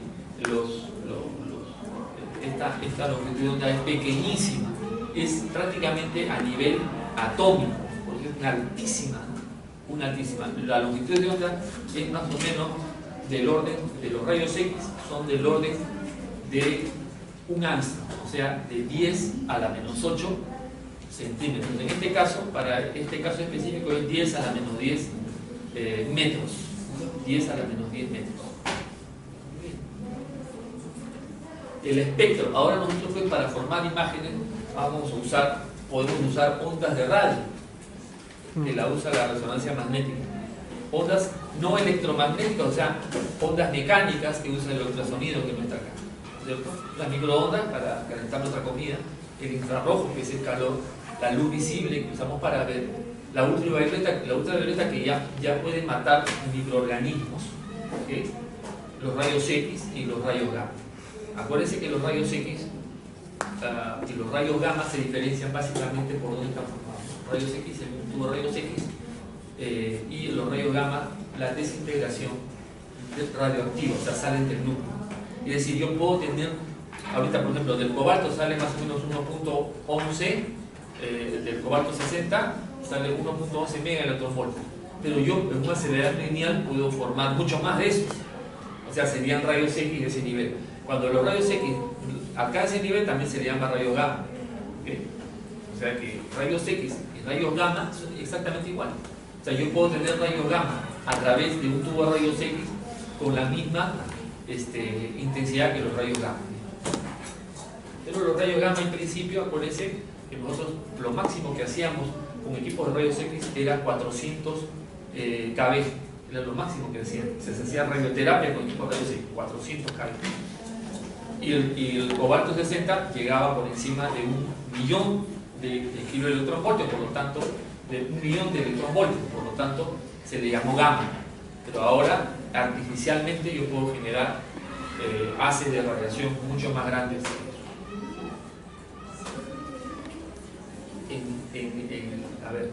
esta longitud de onda es pequeñísima, es prácticamente a nivel atómico, porque es una altísima, ¿no? Una altísima. La longitud de onda es más o menos del orden de los rayos X, son del orden de un ángstrom, o sea, de 10 a la menos 8 centímetros. En este caso, para este caso específico, es 10 a la menos 10 metros. 10 a la menos 10 metros. El espectro, ahora nosotros pues, para formar imágenes podemos usar ondas de radio, que la usa la resonancia magnética. Ondas no electromagnéticas, o sea, ondas mecánicas que usa el ultrasonido que no está acá, ¿cierto? Las microondas para calentar nuestra comida, el infrarrojo que es el calor, la luz visible que usamos para ver, la ultravioleta que ya puede matar microorganismos, ¿okay? Los rayos X y los rayos gamma. Acuérdense que los rayos X y los rayos gamma se diferencian básicamente por dónde están formados. Los rayos X, el tubo de rayos X, y los rayos gamma, la desintegración radioactiva, o sea, salen del núcleo. Es decir, yo puedo tener, ahorita por ejemplo, del cobalto sale más o menos 1.11, del cobalto 60 sale 1.11 megaelectronvolts, pero yo en un acelerador lineal puedo formar mucho más de eso, o sea, serían rayos X de ese nivel. Cuando los rayos X alcancen ese nivel también se le llama rayos gamma, ¿okay? O sea que rayos X y rayos gamma son exactamente iguales. O sea, yo puedo tener rayos gamma a través de un tubo de rayos X con la misma intensidad que los rayos gamma. Pero los rayos gamma en principio, acuérdense que nosotros lo máximo que hacíamos con equipos de rayos X era 400 kb, era lo máximo que hacían. Se hacía radioterapia con equipos de rayos X, 400 kb. Y el cobalto 60 llegaba por encima de 1.000.000 de kiloelectronvoltios, por lo tanto, de 1.000.000 de electronvoltios, por lo tanto, se le llamó gamma. Pero ahora, artificialmente, yo puedo generar haces de radiación mucho más grandes. A ver,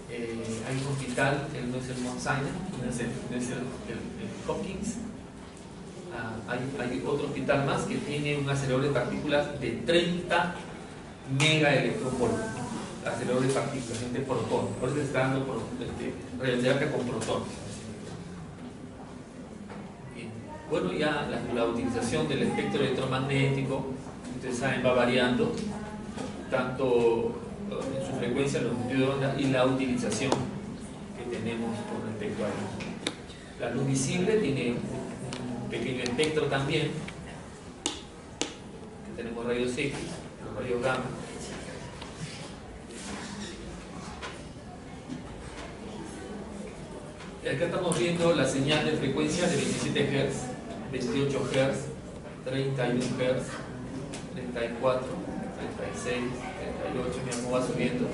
hay un hospital, no es el Mount Sinai, no es el Hopkins. Hay otro hospital más que tiene un acelerador de partículas de 30 megaelectronvoltios. Acelerador de partículas, de protones. Ahora se está dando radioterapia con protones. Bueno, ya la utilización del espectro electromagnético, ustedes saben, va variando tanto en su frecuencia, longitud de onda y la utilización que tenemos con respecto a ellos. La luz visible tiene un pequeño espectro también, que tenemos rayos X, los rayos gamma. Y acá estamos viendo la señal de frecuencia de 27 Hz, 28 Hz, 31 Hz, 34, 36, 38, mira cómo va subiendo.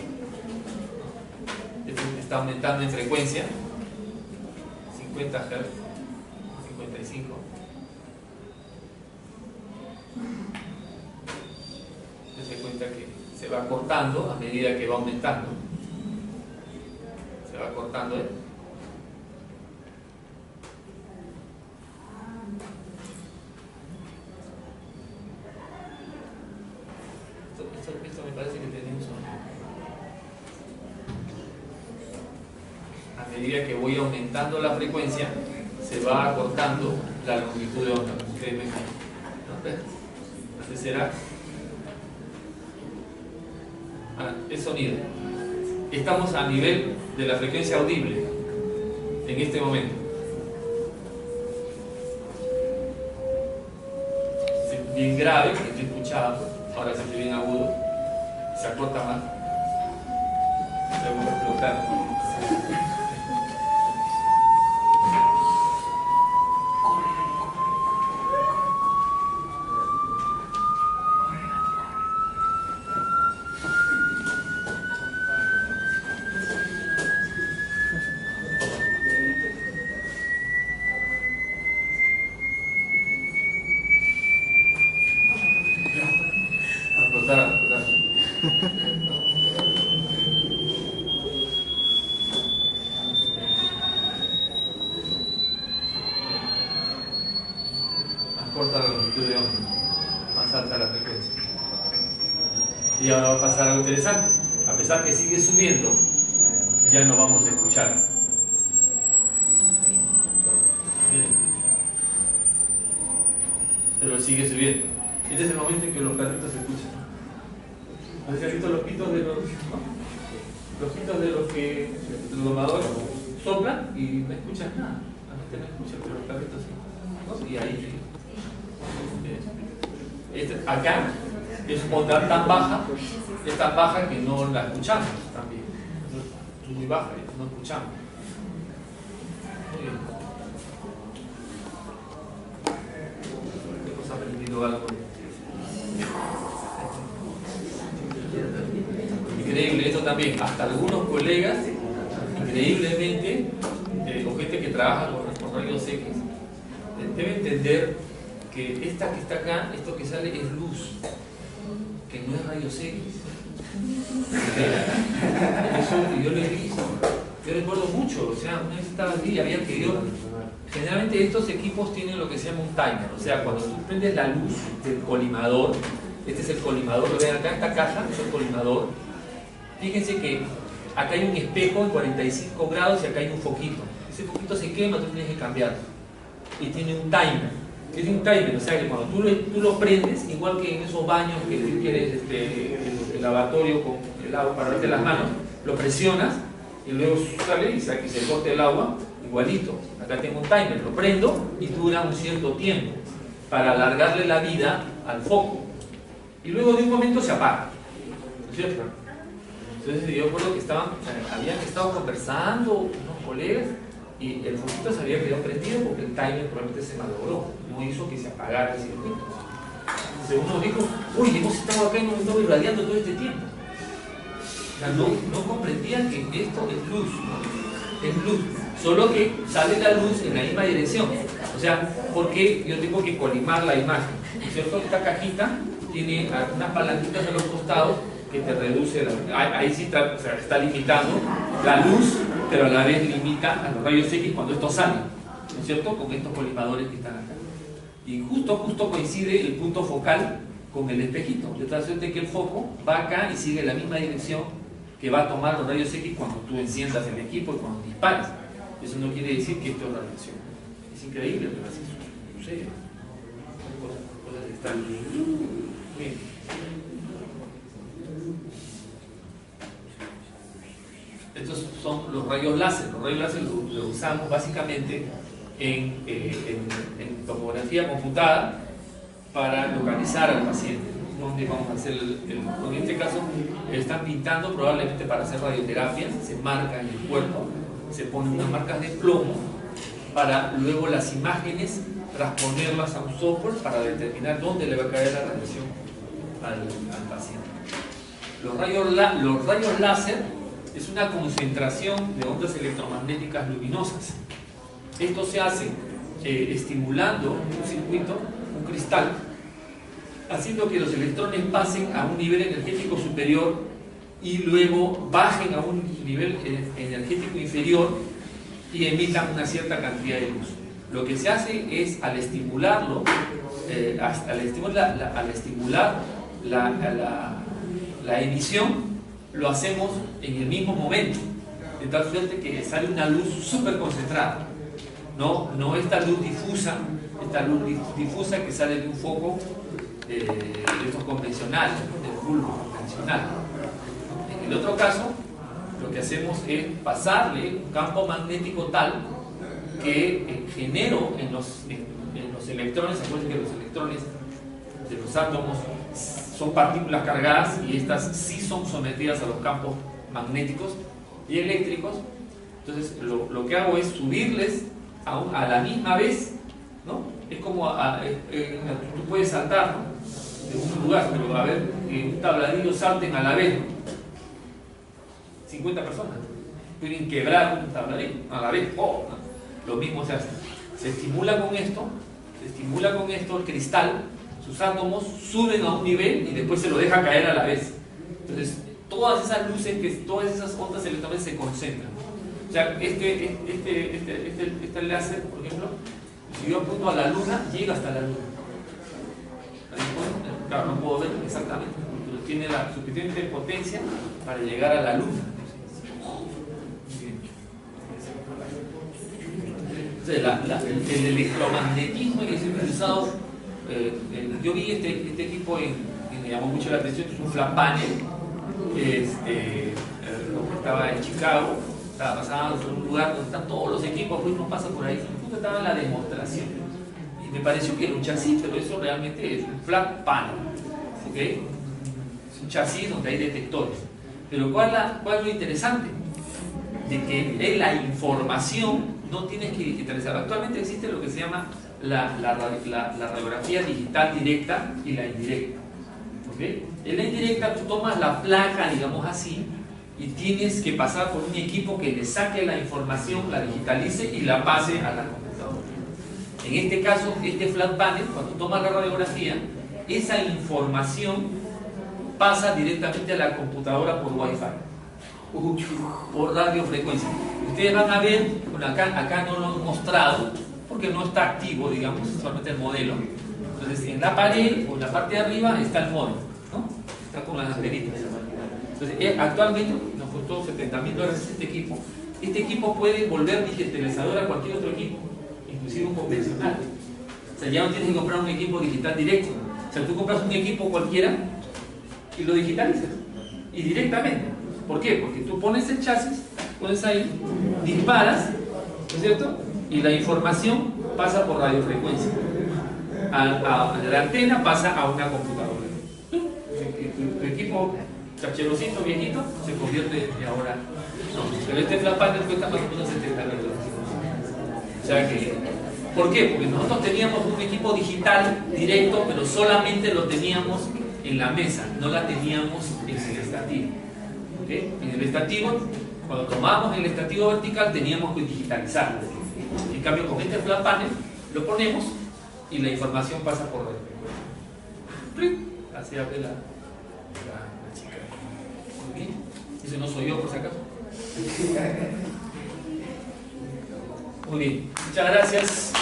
Está aumentando en frecuencia, 50 Hz, 55. Se cuenta que se va cortando a medida que va aumentando. Se va cortando, Esto me parece que tenemos a medida que voy aumentando la frecuencia se va acortando la longitud de onda. Ustedes me fijan, ¿no? Así será. El sonido. Estamos a nivel de la frecuencia audible en este momento. Es bien grave, que estoy escuchando. Ahora se siente bien agudo, se acorta más, se vuelve a explotar. corta la longitud de onda, más alta la frecuencia. Y ahora va a pasar algo interesante. A pesar que sigue subiendo, ya no vamos a escuchar. Miren. Pero sigue subiendo. Este es el momento en que los perritos se escuchan. ¿Has visto los pitos de los, no? Los pitos de los domadores soplan y no escuchan nada. La gente no escucha, pero los perritos sí, ¿no? Y ahí acá es onda tan baja, es tan baja que no la escuchamos también. Es muy baja, no escuchamos. Muy bien. Hemos aprendido algo. Increíble esto también. Hasta algunos colegas, increíblemente, o gente que trabaja con rayos X, debe entender que esta que está acá, esto que sale es luz, que no es rayos X. Eso yo lo he visto. Yo recuerdo mucho, o sea, una vez estaba allí y había que yo. Generalmente estos equipos tienen lo que se llama un timer, o sea, cuando tú prendes la luz del colimador, este es el colimador, lo ven acá, esta caja es el colimador. Fíjense que acá hay un espejo en 45 grados y acá hay un foquito. Ese foquito se quema, tú tienes que cambiarlo. Y tiene un timer. Es un timer, o sea que cuando tú lo prendes, igual que en esos baños que tú quieres, el lavatorio con el agua para lavarte las manos, lo presionas y luego sale y se corta el agua, igualito. Acá tengo un timer, lo prendo y dura un cierto tiempo para alargarle la vida al foco. Y luego de un momento se apaga. ¿No es cierto? Entonces yo recuerdo que habían estado conversando unos colegas y el foquito se había quedado prendido porque el timer probablemente se malogró, no hizo que se apagara el circuito. Entonces uno dijo, uy, hemos estado acá y nos estamos irradiando todo este tiempo. O sea, no comprendían que esto es luz, ¿no? Es luz, solo que sale la luz en la misma dirección. O sea, porque yo tengo que colimar la imagen, ¿no es cierto? Esta cajita tiene unas palanquitas a los costados que te reduce, ahí sí está limitando la luz, pero a la vez limita a los rayos X cuando estos salen, ¿no es cierto? Con estos colimadores que están acá. Y justo coincide el punto focal con el espejito, de tal suerte que el foco va acá y sigue la misma dirección que va a tomar los rayos X cuando tú enciendas el equipo y cuando dispares. Eso no quiere decir que esto es radiación. Es increíble, pero así sucede. Cosas que están bien. Estos son los rayos láser. Los rayos láser los usamos básicamente en tomografía computada para localizar al paciente. Donde vamos a hacer en este caso están pintando probablemente para hacer radioterapias, se marca en el cuerpo, se ponen unas marcas de plomo para luego las imágenes transponerlas a un software para determinar dónde le va a caer la radiación al paciente. Los rayos láser es una concentración de ondas electromagnéticas luminosas. Esto se hace estimulando un circuito, un cristal, haciendo que los electrones pasen a un nivel energético superior y luego bajen a un nivel energético inferior y emitan una cierta cantidad de luz. Lo que se hace es, al estimularlo, al estimular la emisión, lo hacemos en el mismo momento, de tal suerte que sale una luz súper concentrada, no esta luz difusa que sale de un foco de estos convencionales, del bulbo convencional. En el otro caso, lo que hacemos es pasarle un campo magnético tal que genero en los electrones. Acuérdense que los electrones de los átomos son partículas cargadas y estas sí son sometidas a los campos magnéticos y eléctricos. Entonces lo que hago es subirles a la misma vez, ¿no? Es como tú puedes saltar, ¿no?, de un lugar, pero a ver, un tabladillo salten a la vez, ¿no? 50 personas pueden quebrar un tabladillo a la vez. ¿No? Lo mismo se hace, se estimula con esto el cristal, sus átomos suben a un nivel y después se lo deja caer a la vez. Entonces todas esas luces, todas esas ondas electromagnéticas se concentran. O sea, este láser, por ejemplo, si yo apunto a la luna, llega hasta la luna. Claro, no puedo ver exactamente, pero tiene la suficiente potencia para llegar a la luna. El electromagnetismo que se ha utilizado, yo vi este equipo me llamó mucho la atención, es un flat panel, estaba en Chicago, estaba pasando por un lugar donde están todos los equipos, pues no pasa por ahí, justo estaba en la demostración, y me pareció que era un chasis, pero eso realmente es un flat panel, ¿ok? Es un chasis donde hay detectores, pero ¿cuál es lo interesante? De que la información no tienes que digitalizar. Actualmente existe lo que se llama la radiografía digital directa y la indirecta. ¿Okay? En la indirecta tú tomas la placa, digamos así, y tienes que pasar por un equipo que le saque la información, la digitalice y la pase a la computadora. En este caso, este flat panel, cuando tomas la radiografía, esa información pasa directamente a la computadora por Wi-Fi, por radiofrecuencia. Ustedes van a ver, bueno, acá no lo he mostrado porque no está activo, digamos, solamente el modelo. Entonces, en la pared o en la parte de arriba está el módulo, ¿no? Está con las antenitas. Entonces, actualmente nos costó $70.000 este equipo. Este equipo puede volver digitalizador a cualquier otro equipo, inclusive un convencional. O sea, ya no tienes que comprar un equipo digital directo. O sea, tú compras un equipo cualquiera y lo digitalizas. Y directamente. ¿Por qué? Porque tú pones el chasis, pones ahí, disparas, ¿no es cierto? Y la información pasa por radiofrecuencia. La antena pasa a una computadora. Tu equipo chacherosito, viejito, se convierte ahora. No, pero este flat panel cuesta más o menos $70.000. O sea que, ¿por qué? Porque nosotros teníamos un equipo digital directo, pero solamente lo teníamos en la mesa, no la teníamos en el estativo. ¿Okay? En el estativo, cuando tomábamos el estativo vertical, teníamos que digitalizarlo. En cambio, con este flat panel, lo ponemos y la información pasa por radio. Así abre la chica. Muy bien. Ese no soy yo, por si acaso. Muy bien. Muchas gracias.